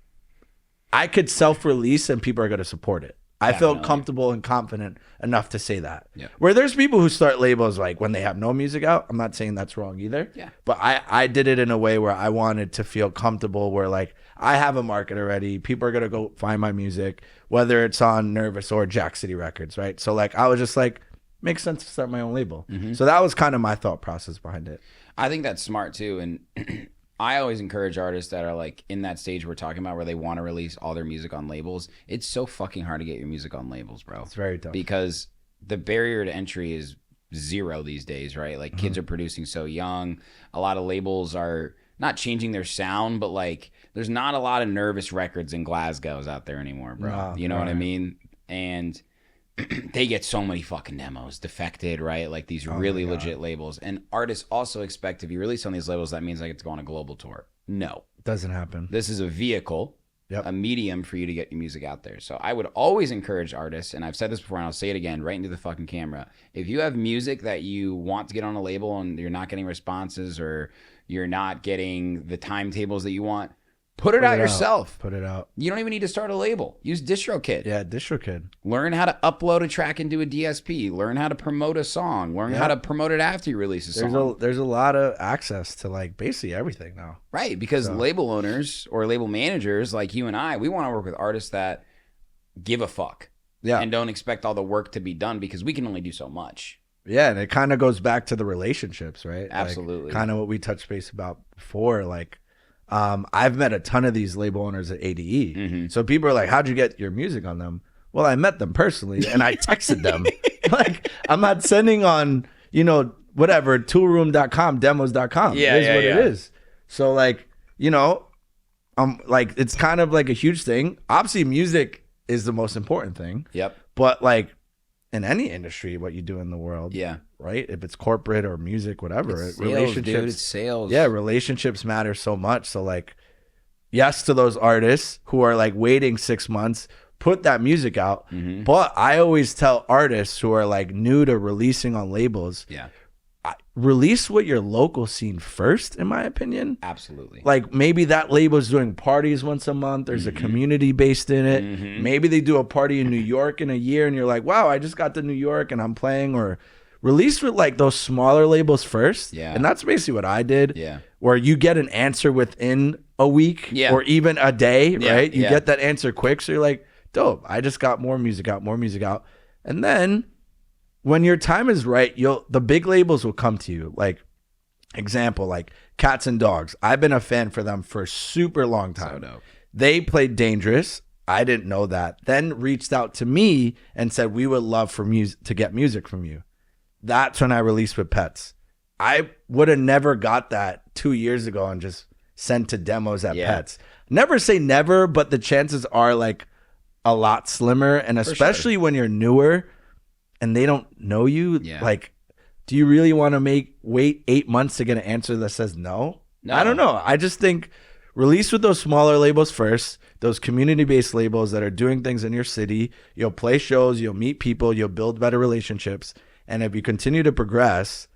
I could self-release and people are going to support it. I felt comfortable and confident enough to say that. Yeah. Where there's people who start labels like when they have no music out. I'm not saying that's wrong either. Yeah. But I did it in a way where I wanted to feel comfortable where like I have a market already. People are going to go find my music, whether it's on Nervous or Jack City Records, right? So like I was just like, makes sense to start my own label. Mm-hmm. So that was kind of my thought process behind it. I think that's smart too. And I always encourage artists that are like in that stage we're talking about where they want to release all their music on labels. It's so fucking hard to get your music on labels, bro. It's very tough. Because the barrier to entry is zero these days, right? Like kids are producing so young. A lot of labels are not changing their sound, but like there's not a lot of Nervous Records and Glasgow's out there anymore, bro. No, you know what I mean? And they get so many fucking demos, Defected, right? Like these really legit labels. And artists also expect if you release on these labels, that means like it's going on a global tour. No. Doesn't happen. This is a vehicle, a medium for you to get your music out there. So I would always encourage artists, and I've said this before and I'll say it again right into the fucking camera. If you have music that you want to get on a label and you're not getting responses or you're not getting the timetables that you want, Put it out yourself. Put it out. You don't even need to start a label. Use DistroKid. Yeah, DistroKid. Learn how to upload a track into a DSP. Learn how to promote a song. Learn how to promote it after you release a song. There's a lot of access to like basically everything now. Right, because label owners or label managers like you and I, we want to work with artists that give a fuck. Yeah. And don't expect all the work to be done because we can only do so much. Yeah, and it kind of goes back to the relationships, right? Absolutely. Like, kind of what we touched base about before. Like, I've met a ton of these label owners at ADE. Mm-hmm. So people are like, how'd you get your music on them? Well, I met them personally and I texted them. Like, I'm not sending on, whatever, toolroom.com, demos.com. Yeah, it is yeah, what yeah. it is. So like, like it's kind of like a huge thing. Obviously, music is the most important thing. Yep. But like in any industry, what you do in the world. Yeah. Right? If it's corporate or music, whatever. It's sales, dude. It's sales. Yeah, relationships matter so much. So like, yes to those artists who are like waiting 6 months, put that music out. Mm-hmm. But I always tell artists who are like new to releasing on labels, release what your local scene first, in my opinion. Absolutely. Like maybe that label's doing parties once a month. There's a community based in it. Mm-hmm. Maybe they do a party in New York in a year and you're like, wow, I just got to New York and I'm playing. Or release with like those smaller labels first. Yeah. And that's basically what I did. Yeah. Where you get an answer within a week or even a day, right? You get that answer quick. So you're like, dope, I just got more music out. And then when your time is right, the big labels will come to you. Like, example, like Cats and Dogs. I've been a fan for them for a super long time. So dope. They played Dangerous. I didn't know that. Then reached out to me and said, we would love for music to get music from you. That's when I released with Pets. I would have never got that 2 years ago and just sent to demos at Pets. Never say never, but the chances are like a lot slimmer. And especially when you're newer and they don't know you, like, do you really want to wait 8 months to get an answer that says no? I don't know. I just think release with those smaller labels first, those community-based labels that are doing things in your city. You'll play shows, you'll meet people, you'll build better relationships. And if you continue to progress,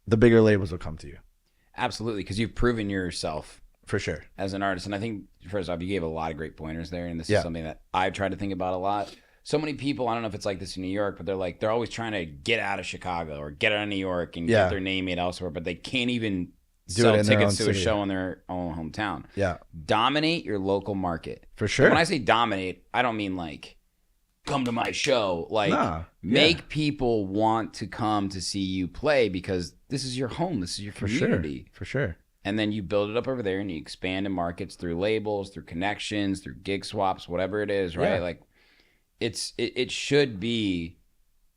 the bigger labels will come to you. Absolutely, because you've proven yourself for sure as an artist. And I think, first off, you gave a lot of great pointers there. And this is something that I've tried to think about a lot. so many people, I don't know if it's like this in New York, but they're always trying to get out of Chicago or get out of New York and get their name made elsewhere, but they can't even sell tickets to a show in their own hometown. Yeah. Dominate your local market. For sure. And when I say dominate, I don't mean like come to my show. Like make people want to come to see you play because this is your home. This is your community. For sure. And then you build it up over there and you expand in markets through labels, through connections, through gig swaps, whatever it is, right? Yeah. Like it should be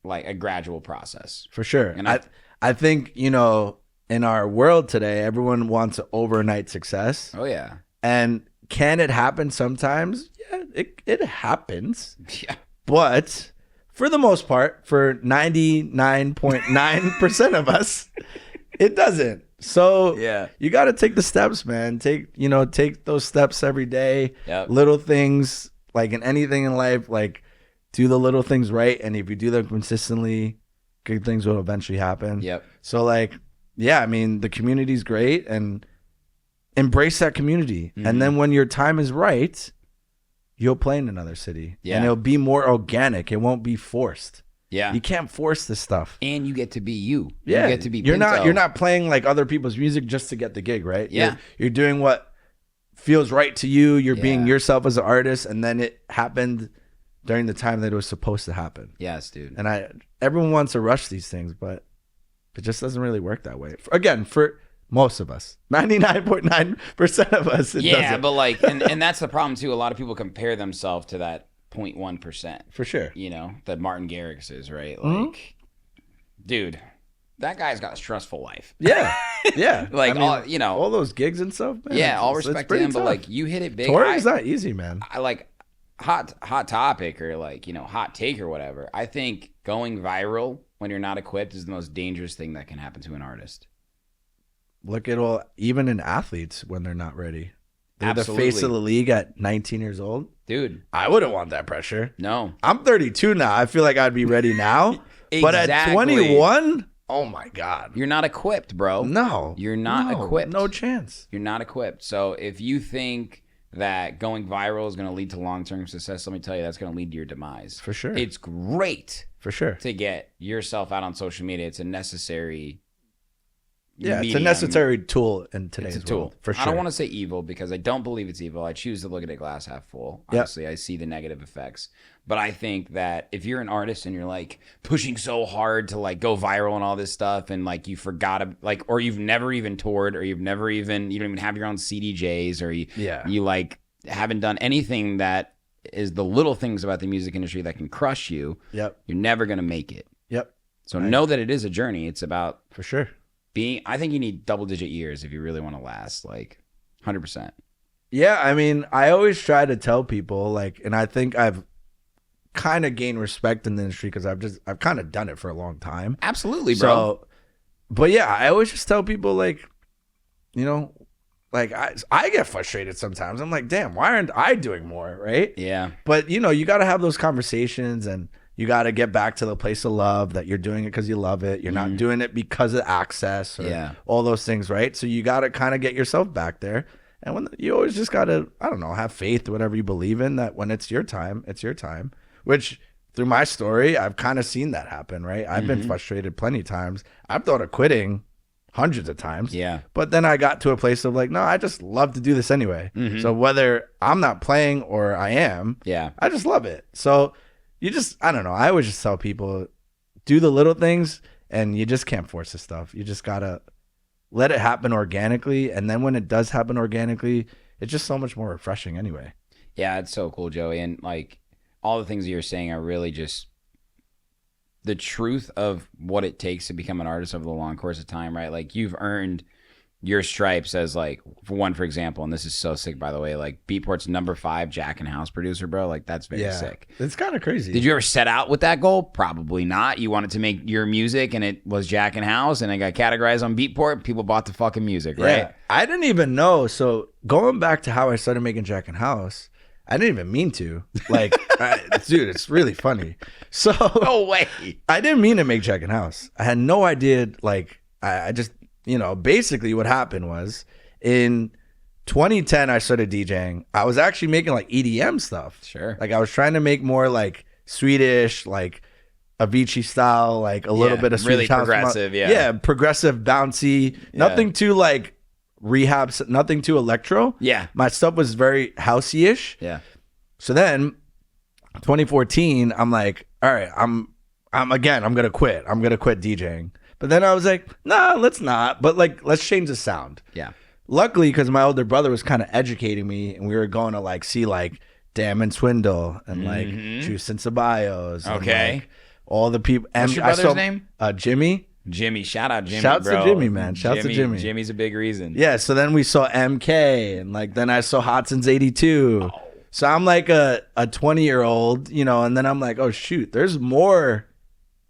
like a gradual process. For sure. And I think, you know, in our world today, everyone wants overnight success. Oh, yeah. And can it happen sometimes? Yeah, it happens. Yeah. But for the most part, for 99.9% of us, it doesn't. So you got to take the steps, man. Take those steps every day. Yep. Little things, like in anything in life, like do the little things right. And if you do them consistently, good things will eventually happen. Yep. So like, yeah, I mean, the community's great and embrace that community. Mm-hmm. And then when your time is right, you'll play in another city. Yeah. And it'll be more organic. It won't be forced. Yeah. You can't force this stuff. And you get to be you. Yeah. You get to be Pinto. You're not playing like other people's music just to get the gig, right? Yeah. You're doing what feels right to you. You're being yourself as an artist, and then it happened during the time that it was supposed to happen. Yes, dude. And everyone wants to rush these things, but it just doesn't really work that way. Again, for most of us, 99.9% of us, it doesn't. But like, and that's the problem too. A lot of people compare themselves to that 0.1%. For sure. You know, that Martin Garrix is, right? Like, dude, that guy's got a stressful life. Yeah. Yeah. Like, I mean, all those gigs and stuff, man. Yeah, all respect to him, but like, you hit it big. Touring's not easy, man. I like hot topic or like, hot take or whatever. I think going viral when you're not equipped is the most dangerous thing that can happen to an artist. Look at even in athletes when they're not ready. They're Absolutely. the face of the league at 19 years old. Dude. I wouldn't want that pressure. No. I'm 32 now. I feel like I'd be ready now. Exactly. But at 21, oh my God. You're not equipped, bro. No. You're not equipped. No chance. You're not equipped. So if you think that going viral is going to lead to long-term success, let me tell you, that's going to lead to your demise. For sure. It's great. For sure. To get yourself out on social media. It's a necessary medium. It's a necessary tool in today's it's a tool. world. For sure. I don't want to say evil because I don't believe it's evil. I choose to look at it glass half full. Honestly, I see the negative effects. But I think that if you're an artist and you're like pushing so hard to like go viral and all this stuff and like you forgot like, or you've never even toured or you don't even have your own CDJs or you like haven't done anything that is the little things about the music industry that can crush you. Yep. You're never going to make it. Yep. So know that it is a journey. It's about for sure. I think you need double-digit years if you really want to last, like 100%. Yeah, I mean, I always try to tell people, like, and I think I've kind of gained respect in the industry because I've kind of done it for a long time. Absolutely, bro. So, but yeah, I always just tell people, like, like I get frustrated sometimes. I'm like, damn, why aren't I doing more, right? Yeah. But, you got to have those conversations and you got to get back to the place of love that you're doing it because you love it. You're not doing it because of access or all those things, right? So you got to kind of get yourself back there. And when you always just got to, I don't know, have faith, whatever you believe in, that when it's your time, it's your time. Which through my story, I've kind of seen that happen, right? I've been frustrated plenty of times. I've thought of quitting hundreds of times. Yeah. But then I got to a place of like, no, I just love to do this anyway. So whether I'm not playing or I am, I just love it. So I don't know. I always just tell people, do the little things and you just can't force the stuff. You just got to let it happen organically. And then when it does happen organically, it's just so much more refreshing anyway. Yeah, it's so cool, Joey. And like all the things that you're saying are really just the truth of what it takes to become an artist over the long course of time, right? Like you've earned your stripes as like, for example, and this is so sick, by the way, like Beatport's #5 Jackin House producer, bro. Like that's very sick. It's kind of crazy. Did you ever set out with that goal? Probably not. You wanted to make your music and it was Jackin House and it got categorized on Beatport. People bought the fucking music, right? Yeah. I didn't even know. So going back to how I started making Jackin House, I didn't even mean to. Like, dude, it's really funny. So no way. I didn't mean to make Jackin House. I had no idea. Like, I just, basically what happened was in 2010, I started DJing. I was actually making like EDM stuff. Sure. Like I was trying to make more like Swedish, like Avicii style, like a little bit of really Swedish house. progressive, yeah. Yeah, progressive, bouncy. Nothing too like rehab, nothing too electro. Yeah. My stuff was very housey-ish. Yeah. So then 2014, I'm like, all right, I'm gonna quit. I'm gonna quit DJing. But then I was like, nah, let's not. But like, let's change the sound. Yeah. Luckily, because my older brother was kind of educating me, and we were going to like see like Damn and Swindle and like Juice and Ceballos. And, Okay. like, all the people. What's your brother's name? Jimmy. Jimmy. Shout out Jimmy, Shouts bro. to Jimmy, man. Shouts to Jimmy. Jimmy's a big reason. Yeah. So then we saw MK, and like then I saw Hotson's 82. Oh. So I'm like a 20-year-old, you know, and then I'm like, oh shoot, there's more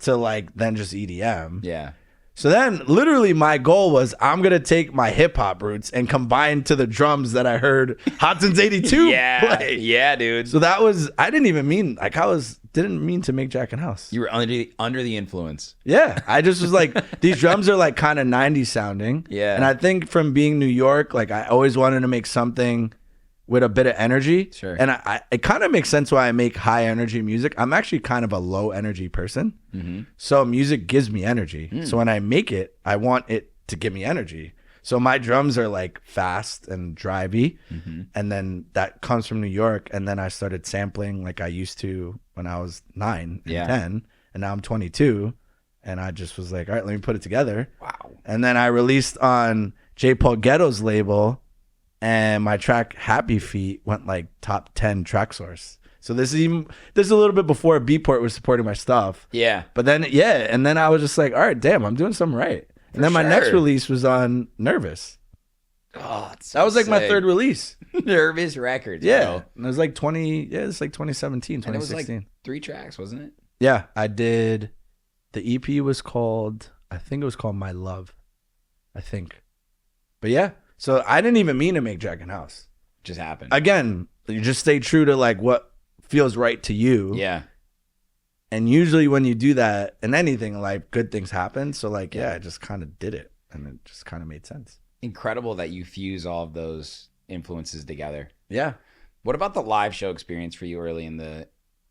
to like than just EDM. Yeah. So then literally my goal was I'm going to take my hip hop roots and combine to the drums that I heard Hotson's 82 play. Yeah, dude. So that was, I didn't even mean, like didn't mean to make Jackin House. You were under the influence. Yeah. I just was like, these drums are like kind of 90s sounding. Yeah. And I think from being New York, like I always wanted to make something with a bit of energy. Sure. And it kind of makes sense why I make high energy music. I'm actually kind of a low energy person. Mm-hmm. So music gives me energy. So when I make it, I want it to give me energy. So my drums are like fast and drivey. Mm-hmm. And then that comes from New York. And then I started sampling like I used to when I was 9 and 10. And now I'm 22. And I just was like, all right, let me put it together. Wow. And then I released on J. Paul Ghetto's label. And my track Happy Feet went like top 10 track source. So this is a little bit before Beatport was supporting my stuff. Yeah. But then and then I was just like, all right, damn, I'm doing something right. And then my next release was on Nervous. Oh, that was like my third release. Nervous Records. Yeah. Bro. And it was like 2017, 2016. And it was like 3 tracks, wasn't it? Yeah, I did. The EP was called, I think it was called My Love. I think. But yeah. So I didn't even mean to make Jackin House. Just happened. Again, you just stay true to like what feels right to you. Yeah. And usually when you do that in anything in life, good things happen. So like, yeah, I just kind of did it and it just kind of made sense. Incredible that you fuse all of those influences together. Yeah. What about the live show experience for you early in the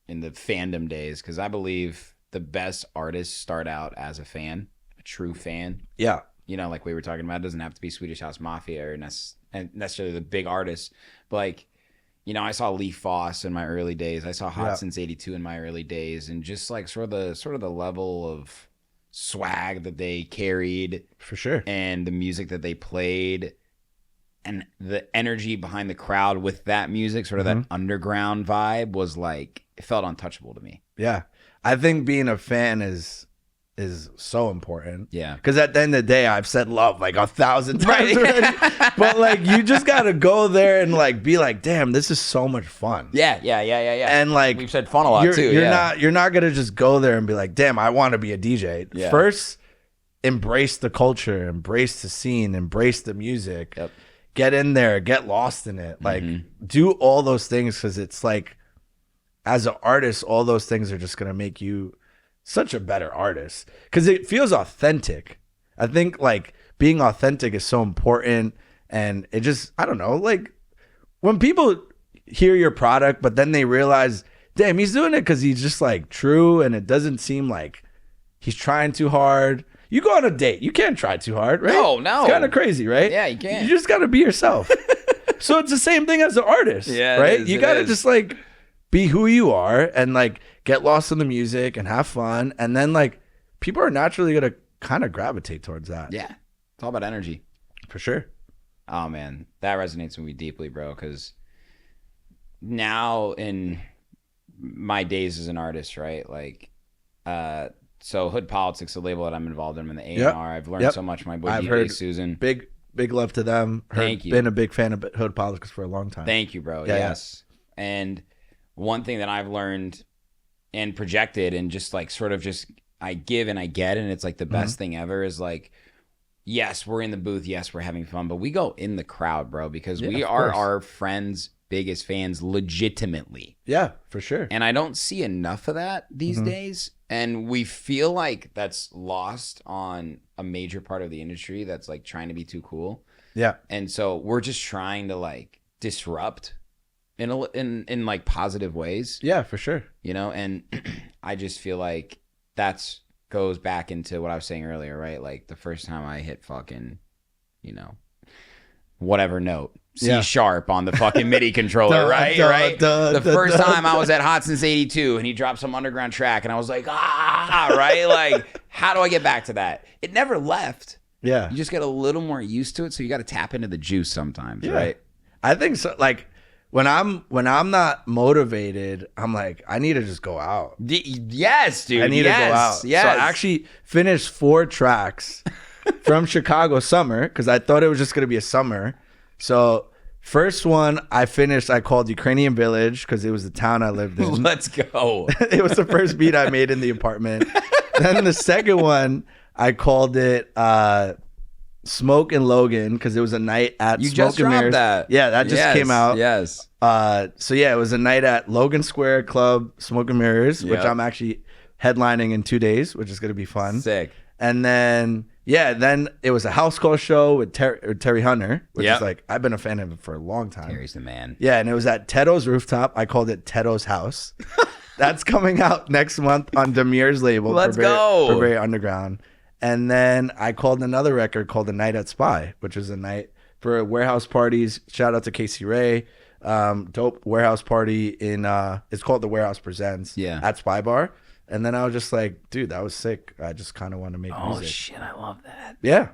fandom days? Because I believe the best artists start out as a fan, a true fan. Yeah. You know, like we were talking about, it doesn't have to be Swedish House Mafia or necessarily the big artists. But like, you know, I saw Lee Foss in my early days. I saw Hot Since 82 in my early days. And just like sort of the level of swag that they carried. For sure. And the music that they played. And the energy behind the crowd with that music, sort of that underground vibe was like, it felt untouchable to me. Yeah. I think being a fan is so important. Yeah. Because at the end of the day, I've said love like 1,000 times already. But like, you just got to go there and like be like, damn, this is so much fun. Yeah. And like, we've said fun a lot too. You're not going to just go there and be like, damn, I want to be a DJ. Yeah. First, embrace the culture, embrace the scene, embrace the music. Yep. Get in there, get lost in it. Like, do all those things because it's like, as an artist, all those things are just going to make you such a better artist because it feels authentic. I think like being authentic is so important. And it just, I don't know, like when people hear your product, but then they realize, damn, he's doing it because he's just like true. And it doesn't seem like he's trying too hard. You go on a date, you can't try too hard, right? No. It's kind of crazy, right? Yeah, you can't. You just got to be yourself. So it's the same thing as an artist, right? You got to just like be who you are and like get lost in the music and have fun. And then like people are naturally going to kind of gravitate towards that. Yeah. It's all about energy. For sure. Oh man, that resonates with me deeply, bro. Because now in my days as an artist, right? Like, so Hood Politics, the label that I'm involved in the A&R, I've learned so much from my boy DJ Susan. Big love to them. Thank you. Been a big fan of Hood Politics for a long time. Thank you, bro. Yes. And one thing that I've learned and projected and just like sort of just I give and I get, and it's like the best thing ever is like, yes, we're in the booth. Yes, we're having fun, but we go in the crowd, bro, because we are our friends' biggest fans legitimately. Yeah, for sure. And I don't see enough of that these days. And we feel like that's lost on a major part of the industry that's like trying to be too cool. Yeah. And so we're just trying to like disrupt in like positive ways. Yeah, for sure. You know, and I just feel like that's goes back into what I was saying earlier, right? Like the first time I hit fucking, you know, whatever note, C sharp on the fucking MIDI controller, right? The first time I was at Hot Since 82 and he dropped some underground track and I was like, right? Like, how do I get back to that? It never left. Yeah. You just get a little more used to it, so you got to tap into the juice sometimes, right? I think so. Like when I'm not motivated, I'm like, I need to just go out. Yes, dude. I need to go out. Yes. So I actually finished 4 tracks from Chicago summer because I thought it was just gonna be a summer. So first one I finished, I called Ukrainian Village because it was the town I lived in. Let's go. It was the first beat I made in the apartment. Then the second one, I called it Smoke and Logan because it was a night at You Smoke just and dropped Mirrors. that. Yeah, that just came out. Yes. So yeah, it was a night at Logan Square Club, Smoke and Mirrors, which I'm actually headlining in 2 days, which is going to be fun. Sick. And then it was a house call show with Terry Hunter, which is like, I've been a fan of him for a long time. Terry's the man. Yeah, and it was at Teto's Rooftop. I called it Teto's House. That's coming out next month on Demir's label. Let's go. For Very Underground. And then I called another record called The Night at Spy, which was a night for warehouse parties. Shout out to Casey Ray. Dope warehouse party in, it's called The Warehouse Presents at Spy Bar. And then I was just like, dude, that was sick. I just kind of want to make music. Oh, shit. I love that. Yeah.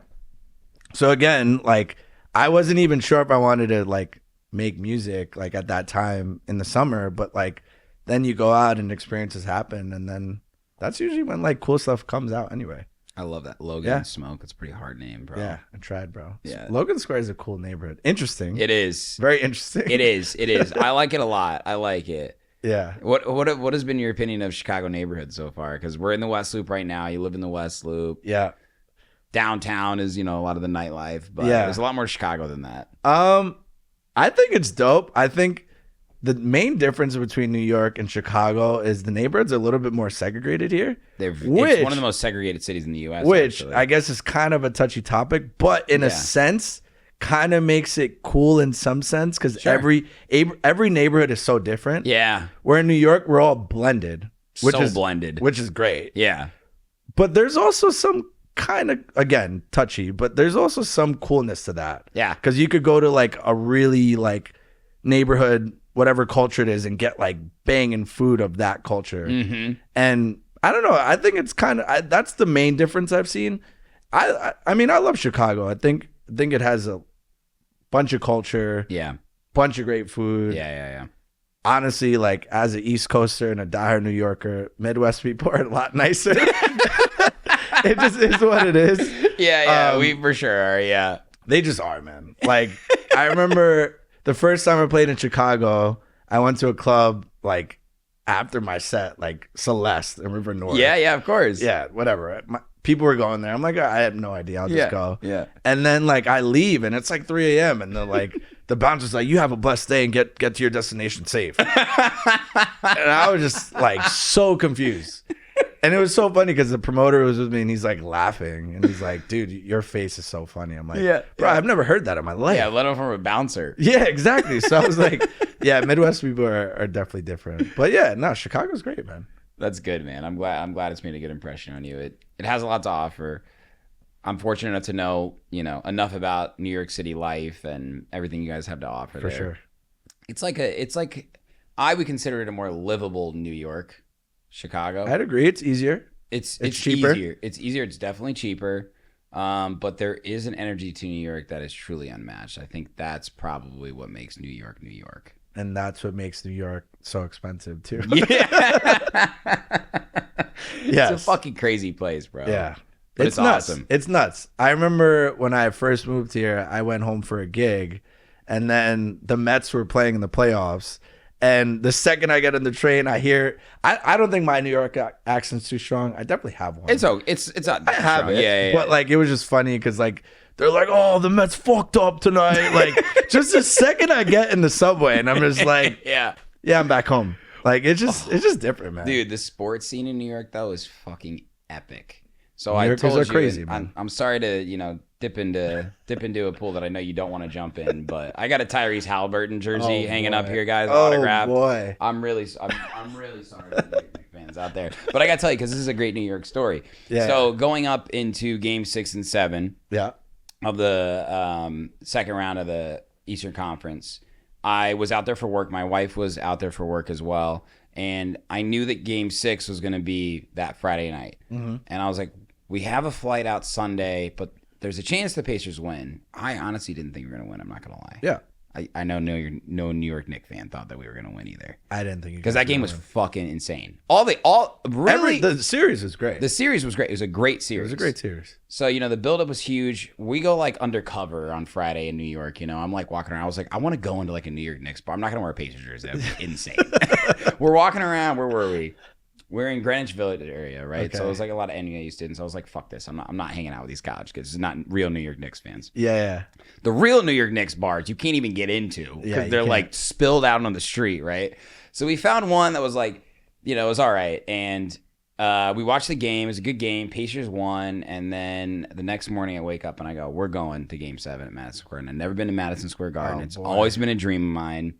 So again, like, I wasn't even sure if I wanted to, like, make music, like, at that time in the summer. But, like, then you go out and experiences happen. And then that's usually when, like, cool stuff comes out anyway. I love that. Logan Smoke. It's a pretty hard name, bro. Yeah, I tried, bro. Yeah. Logan Square is a cool neighborhood. Interesting. It is. Very interesting. It is. It is. I like it a lot. I like it. Yeah. What has been your opinion of Chicago neighborhoods so far? Because we're in the West Loop right now. You live in the West Loop. Yeah. Downtown is, you know, a lot of the nightlife, but there's a lot more Chicago than that. I think it's dope. I think the main difference between New York and Chicago is the neighborhoods are a little bit more segregated here. It's one of the most segregated cities in the U.S. Which actually. I guess is kind of a touchy topic, but in a sense, kind of makes it cool in some sense because every neighborhood is so different. Yeah. Where in New York, we're all blended. Which is blended. Which is great. Yeah. But there's also some kind of, again, touchy, but there's also some coolness to that. Yeah. Because you could go to like a really like neighborhood, whatever culture it is, and get like banging food of that culture. Mm-hmm. And I don't know. I think it's kind of, that's the main difference I've seen. I mean, I love Chicago. I think it has a bunch of culture. Yeah. Bunch of great food. Yeah. Honestly, like as an East Coaster and a diehard New Yorker, Midwest people are a lot nicer. It just is what it is. Yeah, we for sure are, yeah. They just are, man. Like, I remember the first time I played in Chicago, I went to a club, like, after my set, like, Celeste in River North. Yeah, of course. Yeah, whatever. People were going there. I'm like, I have no idea. I'll just go. Yeah. And then, like, I leave, and it's, like, 3 a.m., and they're like, the bouncer's like, you have a blessed day and get to your destination safe. And I was just, like, so confused. And it was so funny because the promoter was with me and he's like laughing and he's like, dude, your face is so funny. I'm like, bro, I've never heard that in my life. Yeah, let him from a bouncer. Yeah, exactly. So I was like, yeah, Midwest people are definitely different. But yeah, no, Chicago's great, man. That's good, man. I'm glad it's made a good impression on you. It has a lot to offer. I'm fortunate enough to know, you know, enough about New York City life and everything you guys have to offer For there. sure. It's like I would consider it a more livable New York. Chicago. I'd agree. It's easier. It's cheaper. Easier. It's easier. It's definitely cheaper. But there is an energy to New York that is truly unmatched. I think that's probably what makes New York, New York. And that's what makes New York so expensive too. Yeah. Yes. It's a fucking crazy place, bro. Yeah. But it's nuts. awesome. It's nuts. I remember when I first moved here, I went home for a gig and then the Mets were playing in the playoffs. And the second I get on the train, I hear, I don't think my New York accent's too strong. I definitely have one. It's not. I have strong. it. Yeah. But like, it was just funny because like, they're like, oh, the Mets fucked up tonight. Like, just the second I get in the subway and I'm just like, yeah, I'm back home. Like, it's just different, man. Dude, the sports scene in New York, though, is fucking epic. So New I Yorkers told are you, crazy, and man. I'm sorry to dip into a pool that I know you don't want to jump in, but I got a Tyrese Halliburton jersey hanging up here, guys, autographed. Boy. I'm really sorry to the Knicks fans out there, but I got to tell you because this is a great New York story. Yeah. So going up into Game 6 and 7 Yeah. of the second round of the Eastern Conference, I was out there for work. My wife was out there for work as well. And I knew that Game 6 was going to be that Friday night. Mm-hmm. And I was like, we have a flight out Sunday, but there's a chance the Pacers win. I honestly didn't think we were going to win. I'm not going to lie. Yeah. I know no New York Knicks fan thought that we were going to win either. I didn't think because that game was win. fucking insane. The series was great. The series was great. It was a great series. It was a great series. So, the buildup was huge. We go like undercover on Friday in New York. I'm like walking around. I was like, I want to go into like a New York Knicks bar. I'm not going to wear a Pacers jersey. That would be insane. We're walking around. Where were we? We're in Greenwich Village area, right? Okay. So it was like a lot of NYC students. I was like, fuck this. I'm not hanging out with these college kids. It's not real New York Knicks fans. Yeah. The real New York Knicks bars you can't even get into because they're like spilled out on the street, right? So we found one that was like, it was all right. And we watched the game. It was a good game. Pacers won. And then the next morning I wake up and I go, we're going to Game 7 at Madison Square. And I've never been to Madison Square Garden. It's always been a dream of mine.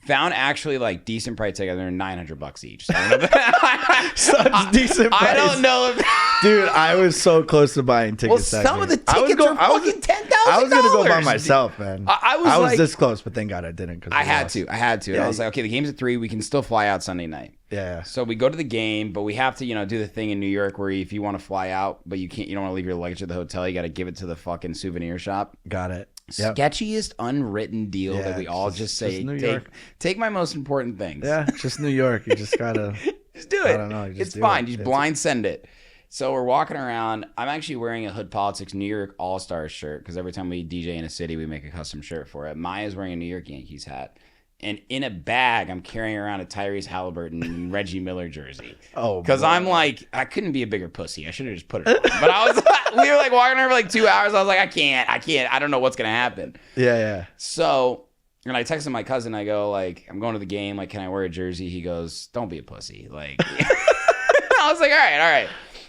Found actually like decent price tickets. They're $900 each. So I don't know Such decent price. I don't know if dude, I was so close to buying tickets. Well, some of the tickets are fucking $10,000. I was gonna go by myself, man. I was like, this close, but thank God I didn't. I had to. Yeah. I was like, okay, the game's at 3. We can still fly out Sunday night. Yeah. So we go to the game, but we have to, do the thing in New York where if you want to fly out, but you don't want to leave your luggage at the hotel, you got to give it to the fucking souvenir shop. Got it. Yep. Sketchiest unwritten deal that we all just say, New York. Take my most important things. Yeah, just New York. You just gotta just do it. I don't know. It's fine. Just blind send it. So we're walking around. I'm actually wearing a Hood Politics New York All-Stars shirt because every time we DJ in a city, we make a custom shirt for it. Maya's wearing a New York Yankees hat. And in a bag, I'm carrying around a Tyrese Halliburton and Reggie Miller jersey. Oh, because I'm like, I couldn't be a bigger pussy. I should have just put it on. But I was like, we were like walking around for like 2 hours. I was like, I can't. I don't know what's going to happen. Yeah. So, and I texted my cousin. I go like, I'm going to the game. Like, can I wear a jersey? He goes, don't be a pussy. Like, I was like, all right.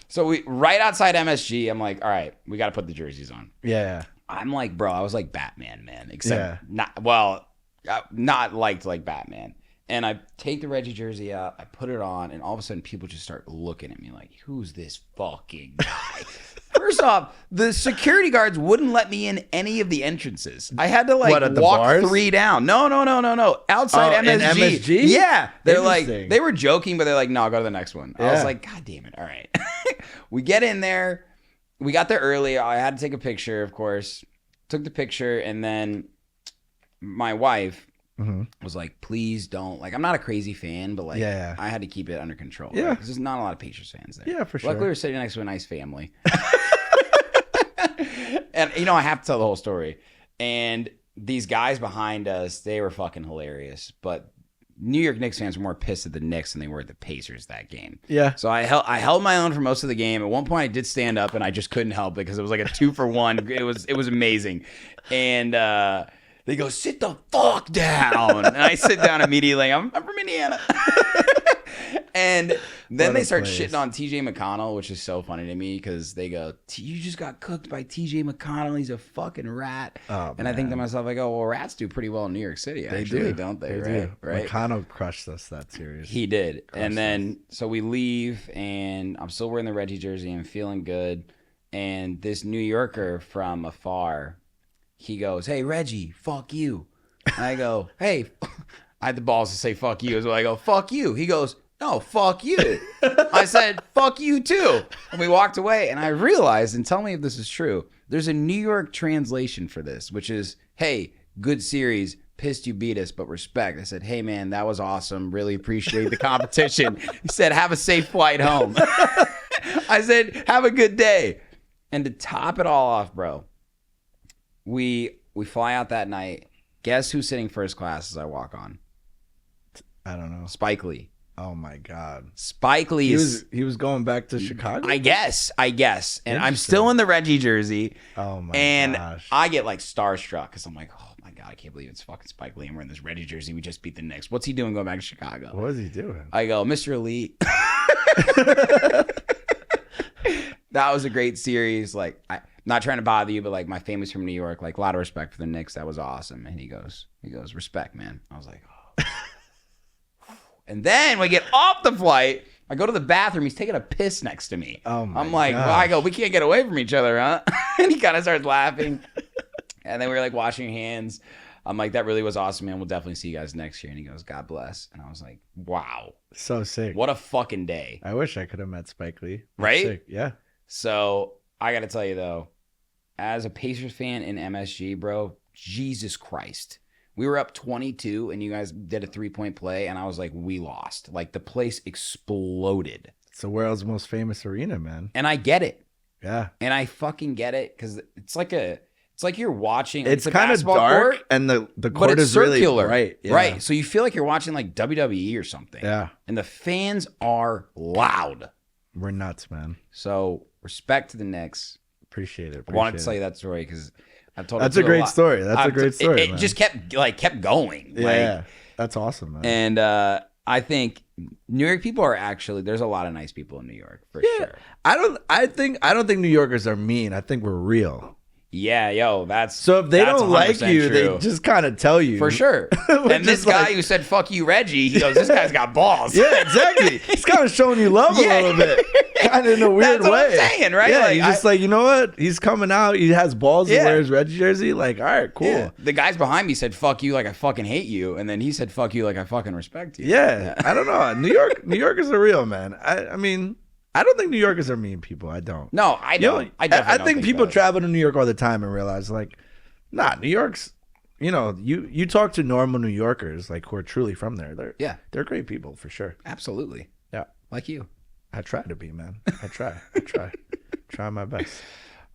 So we right outside MSG. I'm like, all right, we got to put the jerseys on. Yeah. I'm like, bro, I was like Batman, man. Except not liked like Batman. And I take the Reggie jersey out, I put it on, and all of a sudden people just start looking at me like, who's this fucking guy? First off, the security guards wouldn't let me in any of the entrances. I had to like walk bars? 3 down. No. Outside MSG. In MSG? Yeah. They're like, they were joking, but they're like, no, I'll go to the next one. Yeah. I was like, God damn it. All right. We get in there. We got there early. I had to take a picture, of course. Took the picture, and then my wife was like, please don't. Like, I'm not a crazy fan, but like, I had to keep it under control. Yeah. Because there's not a lot of Pacers fans there. Yeah, for sure. Luckily, we were sitting next to a nice family. And, I have to tell the whole story. And these guys behind us, they were fucking hilarious. But New York Knicks fans were more pissed at the Knicks than they were at the Pacers that game. Yeah. So I held my own for most of the game. At one point, I did stand up, and I just couldn't help it because it was like a 2-for-1. It was amazing. And they go, sit the fuck down. And I sit down immediately. I'm from Indiana. And then they start shitting on TJ McConnell, which is so funny to me because they go, you just got cooked by TJ McConnell. He's a fucking rat. Oh, and I think to myself, I go, well, rats do pretty well in New York City, actually, don't they? Right? McConnell crushed us that series. He did. And then, so we leave, and I'm still wearing the Reggie jersey and feeling good. And this New Yorker from afar, he goes, hey, Reggie, fuck you. And I go, hey, I had the balls to say fuck you as well. I go, fuck you. He goes, no, fuck you. I said, fuck you too. And we walked away, and I realized, and tell me if this is true, there's a New York translation for this, which is, hey, good series, pissed you beat us, but respect. I said, hey, man, that was awesome. Really appreciate the competition. He said, have a safe flight home. I said, have a good day. And to top it all off, bro, we fly out that night. Guess who's sitting first class as I walk on? I don't know. Spike Lee. Oh my God. Spike Lee he was going back to Chicago? I guess. And I'm still in the Reggie jersey. Oh my and gosh. I get like starstruck because I'm like, oh my God, I can't believe it's fucking Spike Lee and we're in this Reggie jersey. We just beat the Knicks. What's he doing going back to Chicago? What is he doing? I go, Mr. Elite. That was a great series. Like, I'm not trying to bother you, but like my family's from New York. Like, a lot of respect for the Knicks. That was awesome. And he goes, respect, man. I was like, oh. And then we get off the flight. I go to the bathroom. He's taking a piss next to me. Oh my I'm like, well, I go, we can't get away from each other, huh? And he kind of starts laughing. And then we were like washing hands. I'm like, that really was awesome, man. We'll definitely see you guys next year. And he goes, God bless. And I was like, wow. So sick. What a fucking day. I wish I could have met Spike Lee. That's Right? sick. Yeah. So I got to tell you, though, as a Pacers fan in MSG, bro, Jesus Christ. We were up 22, and you guys did a 3-point play, and I was like, we lost. Like, the place exploded. It's the world's most famous arena, man. And I get it. Yeah. And I fucking get it, because it's like you're watching. It's a kind of basketball dark, court, and the but court it's is really circular. bright. Yeah. Right. So you feel like you're watching like WWE or something. Yeah. And the fans are loud. We're nuts, man. So respect to the Knicks. Appreciate it. I wanted to tell you that story because I told That's it a to great lot. story. That's a great story. It man. just kept going. Yeah. That's awesome, man. And I think New York people are actually, there's a lot of nice people in New York for sure. I don't think New Yorkers are mean. I think we're real. Yeah, yo, that's So if they don't like you, true. they just kind of tell you. For sure. And this guy who said, fuck you, Reggie, he goes, this guy's got balls. Yeah, exactly. He's kind of showing you love a little bit. Kind of in a weird That's way. what I'm saying, right? Yeah, Like, he's just like, you know what? He's coming out. He has balls. Yeah. He wears Reggie jersey. Like, all right, cool. Yeah. The guys behind me said, fuck you like I fucking hate you. And then he said, fuck you like I fucking respect you. Yeah. I don't know. New Yorkers are real, man. I mean, I don't think New Yorkers are mean people. I don't. No, I don't. You know, I definitely I don't think people that. travel to New York all the time and realize, like, nah, New York's, you know, you talk to normal New Yorkers, like, who are truly from there. They're great people for sure. Absolutely. Yeah. Like you. I try to be, man. I try. Try my best.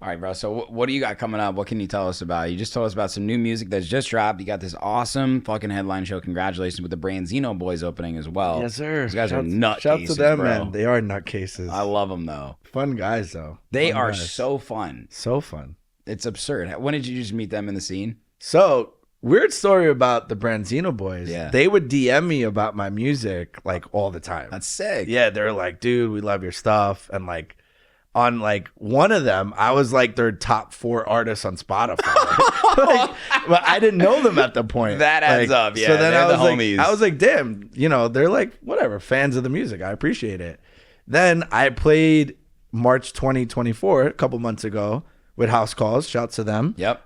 All right, bro. So what do you got coming up? What can you tell us about? You just told us about some new music that's just dropped. You got this awesome fucking headline show. Congratulations with the Branzino Boys opening as well. Yes, sir. These guys are nutcases, Shout to them, bro. man. They are nutcases. I love them, though. Fun guys, though. They Fun are guys. so fun. So fun. It's absurd. When did you just meet them in the scene? So, weird story about the Branzino Boys. Yeah. They would DM me about my music, like, all the time. That's sick. Yeah, they're like, dude, we love your stuff. And, like, on, like, one of them, I was, like, their top 4 artists on Spotify. But I didn't know them at the point. That adds Like, up, yeah. So then They're I was the like, homies. I was like, damn, you know, they're like, whatever, fans of the music. I appreciate it. Then I played March 2024, a couple months ago, with House Calls. Shouts to them. Yep.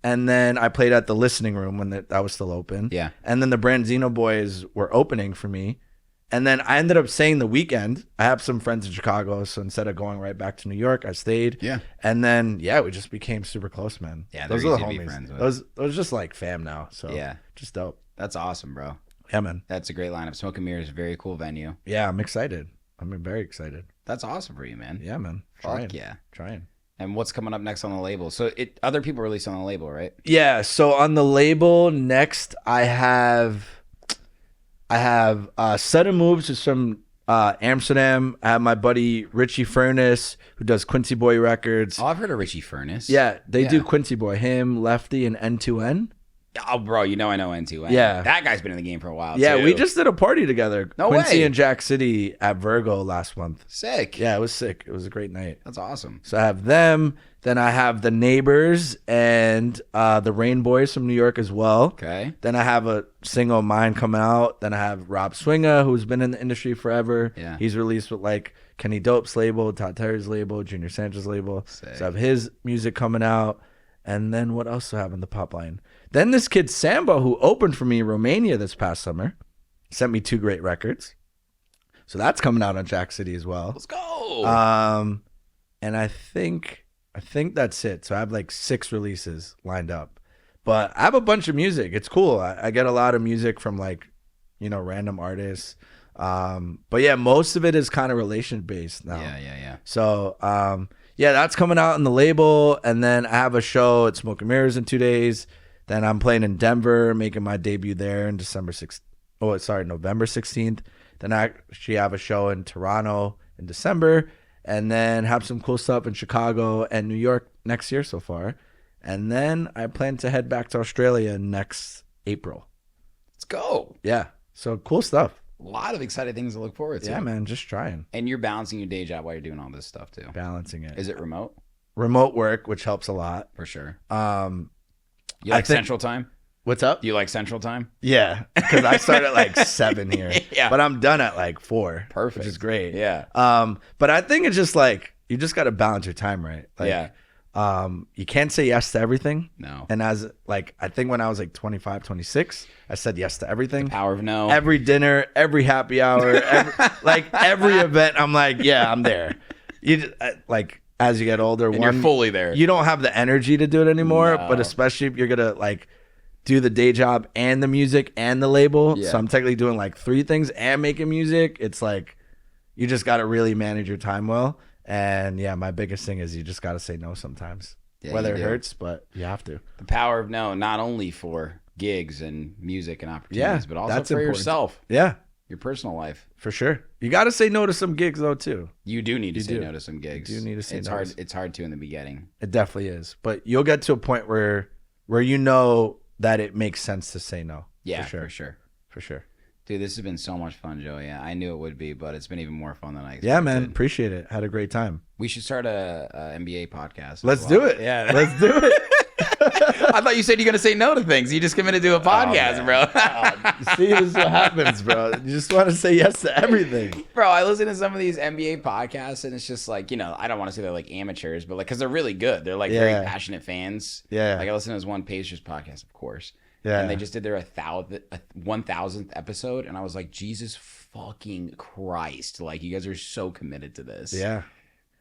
And then I played at the Listening Room when that was still open. Yeah. And then the Branzino Boys were opening for me. And then I ended up staying the weekend. I have some friends in Chicago, so instead of going right back to New York, I stayed. Yeah. And then we just became super close, man. Yeah, those they're are the easy to be homies. friends with. Those just like fam now. So Yeah. just dope. That's awesome, bro. Yeah, man. That's a great lineup. Smoke and Mirrors, very cool venue. Yeah, I'm excited. I'm very excited. That's awesome for you, man. Yeah, man. Fuck yeah. Trying. And what's coming up next on the label? So other people release on the label, right? Yeah. So on the label next, I have Sudden Moves is from Amsterdam. I have my buddy Richie Furness, who does Quincy Boy Records. Oh, I've heard of Richie Furness. Yeah, they do Quincy Boy, him, Lefty, and N2N. Oh, bro, you know I know N2N. Yeah. That guy's been in the game for a while, Yeah, too. we just did a party together. No Quincy way. and Jack City at Virgo last month. Sick. Yeah, it was sick. It was a great night. That's awesome. So I have them. Then I have the Neighbors and the Rain Boys from New York as well. Okay. Then I have a single of mine come out. Then I have Rob Swinga, who's been in the industry forever. Yeah. He's released with like Kenny Dope's label, Todd Terry's label, Junior Sanchez's label. Sick. So I have his music coming out. And then what else do I have in the pop line? Then this kid Sambo, who opened for me in Romania this past summer, sent me 2 great records. So that's coming out on Jack City as well. Let's go. And I think that's it. So I have like 6 releases lined up. But I have a bunch of music. It's cool. I get a lot of music from like, you know, random artists. But yeah, most of it is kind of relation based now. Yeah. So that's coming out on the label. And then I have a show at Smoke and Mirrors in 2 days. Then I'm playing in Denver, making my debut there in November 16th. Then I actually have a show in Toronto in December. And then have some cool stuff in Chicago and New York next year so far. And then I plan to head back to Australia next April. Let's go. Yeah. So cool stuff. A lot of exciting things to look forward to. Yeah, man, just trying. And you're balancing your day job while you're doing all this stuff too. Balancing it. Is it remote? Remote work, which helps a lot. For sure. You You like Central Time? What's up? Do you like Central Time? Yeah, because I start at like 7 here. Yeah. But I'm done at like 4. Perfect. Which is great. Yeah. But I think it's just like, you just got to balance your time, right? Like, Yeah. You can't say yes to everything. No. And as like, I think when I was like 25, 26, I said yes to everything. Power of no. Every dinner, every happy hour, every event, I'm like, yeah, I'm there. You just, like, as you get older, And you're fully there. You don't have the energy to do it anymore, No. but especially if you're gonna like do the day job and the music and the label. Yeah. So I'm technically doing like 3 things and making music. It's like you just got to really manage your time well. And yeah, my biggest thing is you just got to say no sometimes, Yeah, whether you it do. hurts, but you have to. The power of no, not only for gigs and music and opportunities, but also that's for important. yourself, Yeah, your personal life. for sure. You got to say no to some gigs though too. You do need to You say do. no to some gigs. You do need to say it's no. hard. It's hard to in the beginning. It definitely is, but you'll get to a point where you know that it makes sense to say no. Yeah, for sure. For sure. Dude, this has been so much fun, Joey. Yeah, I knew it would be, but it's been even more fun than I expected. Yeah, man. Appreciate it. Had a great time. We should start a NBA podcast. as Let's well. do it. Yeah, Let's do it. I thought you said you're gonna say no to things. You just committed to a podcast, bro. See, this is what happens, bro. You just want to say yes to everything. Bro, I listen to some of these NBA podcasts, and it's just like, I don't want to say they're like amateurs, but like, because they're really good. They're like very passionate fans. Yeah. Like I listened to this one Pacers podcast, of course. Yeah. And they just did their 1,000th episode, and I was like, Jesus fucking Christ! Like, you guys are so committed to this. Yeah.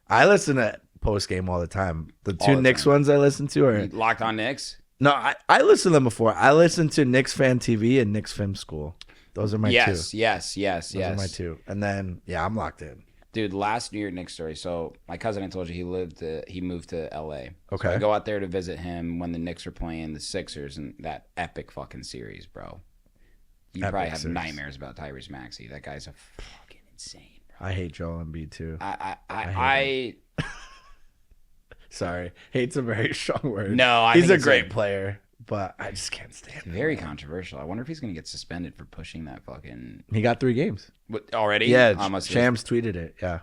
I listen to post game all the time. The All 2 the Knicks time. ones I listen to are Locked on Knicks. no. I listened to them before. I listened to Knicks Fan TV and Knicks Film School. Those are my 2. Yes. Those are my 2. And then I'm locked in. Dude, last New York Knicks story. So my cousin, I told you, he moved to LA. Okay. So I go out there to visit him when the Knicks are playing the Sixers and that epic fucking series, bro. You Epic probably have series. nightmares about Tyrese Maxey. That guy's a fucking insane, bro. I hate Joel Embiid too. I Sorry, hate's a very strong word. No, I he's think a it's great player, but I just can't stand him. very controversial. I wonder if he's gonna get suspended for pushing that fucking He got 3 games. already. Yeah, Almost. Shams tweeted it. Yeah,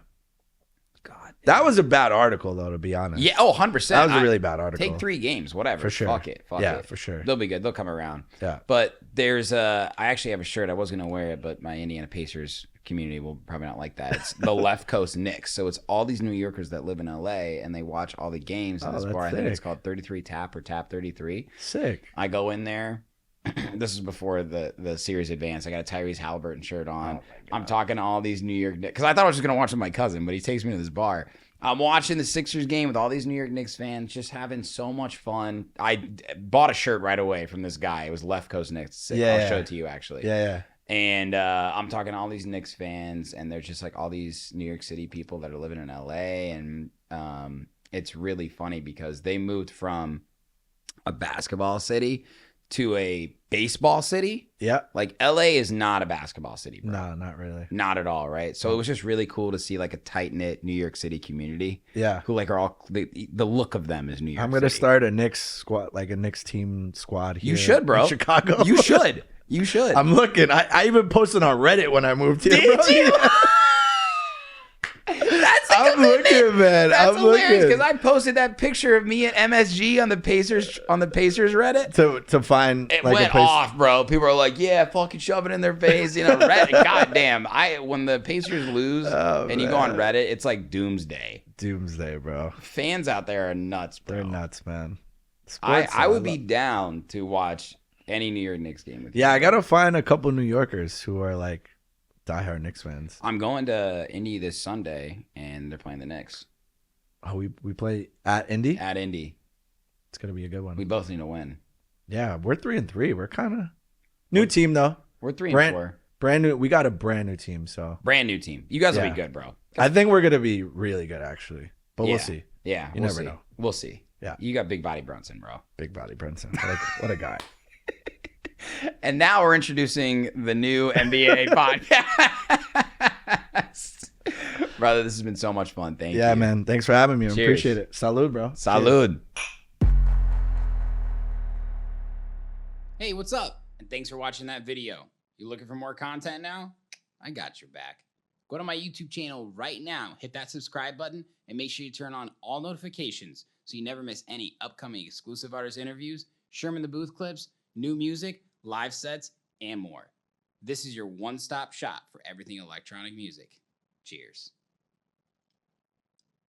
God. that was a bad article though, to be honest. Yeah. Oh, 100%. that was a really bad article. Take 3 games, whatever. For sure. Fuck it. Fuck Yeah, it. for sure. They'll be good. They'll come around. Yeah. But there's I actually have a shirt. I was gonna wear it, but my Indiana Pacers community will probably not like that. It's the Left Coast Knicks. So it's all these New Yorkers that live in LA and they watch all the games in Oh, this that's bar. I think it's sick. called 33 Tap or Tap 33. Sick. I go in there. This is before the series advanced. I got a Tyrese Halliburton shirt on. I'm talking to all these New York Knicks because I thought I was just gonna watch with my cousin, but he takes me to this bar. I'm watching the Sixers game with all these New York Knicks fans, just having so much fun. I bought a shirt right away from this guy. It was Left Coast Knicks. Sick. Yeah, I'll yeah. show it to you actually. Yeah. And I'm talking to all these Knicks fans, and they're just like all these New York City people that are living in LA. And it's really funny because they moved from a basketball city to a baseball city. Yeah. Like LA is not a basketball city, bro. No, not really. Not at all, right? So it was just really cool to see like a tight-knit New York City community Yeah. who like are all the look of them is New York I'm gonna City. start a Knicks squad, like a Knicks team squad here. You should, bro. In Chicago. You should. You should. I'm looking. I even posted on Reddit when I moved here. Did bro. you? That's a I'm commitment. looking, man. That's I'm hilarious looking. because I posted that picture of me and MSG on the Pacers Reddit. to find It like went a place. off, bro. People are like, "Yeah, fucking shove it in their face," Reddit. Goddamn, when the Pacers lose and you go on Reddit, it's like doomsday. Doomsday, bro. Fans out there are nuts, bro. They're nuts, man. I Sports, would be down to watch any New York Knicks game with you. Yeah, I gotta find a couple New Yorkers who are like diehard Knicks fans. I'm going to Indy this Sunday, and they're playing the Knicks Oh, we play at Indy. at Indy. It's gonna be a good one. We both need to win. Yeah, we're 3-3. We're kind of new team though. We're 3 and Brand 4. brand new. We got a brand new team, so Brand new team. You guys will Yeah. be good, bro. I think we're gonna be really good actually. But Yeah. we'll see. Yeah, You we'll never see. know. We'll see. Yeah. You got big body Brunson, bro. Big body Brenson. What a guy. And now we're introducing the new NBA podcast. Brother, this has been so much fun. Thank you. Yeah, man. Thanks for having me. I Cheers. appreciate it. Salud, bro. Cheers. Salud. Hey, what's up? And thanks for watching that video. You looking for more content now? I got your back. Go to my YouTube channel right now, hit that subscribe button, and make sure you turn on all notifications so you never miss any upcoming exclusive artist interviews, Sherm in the Booth clips, new music, live sets, and more. This is your one-stop shop for everything electronic music. Cheers.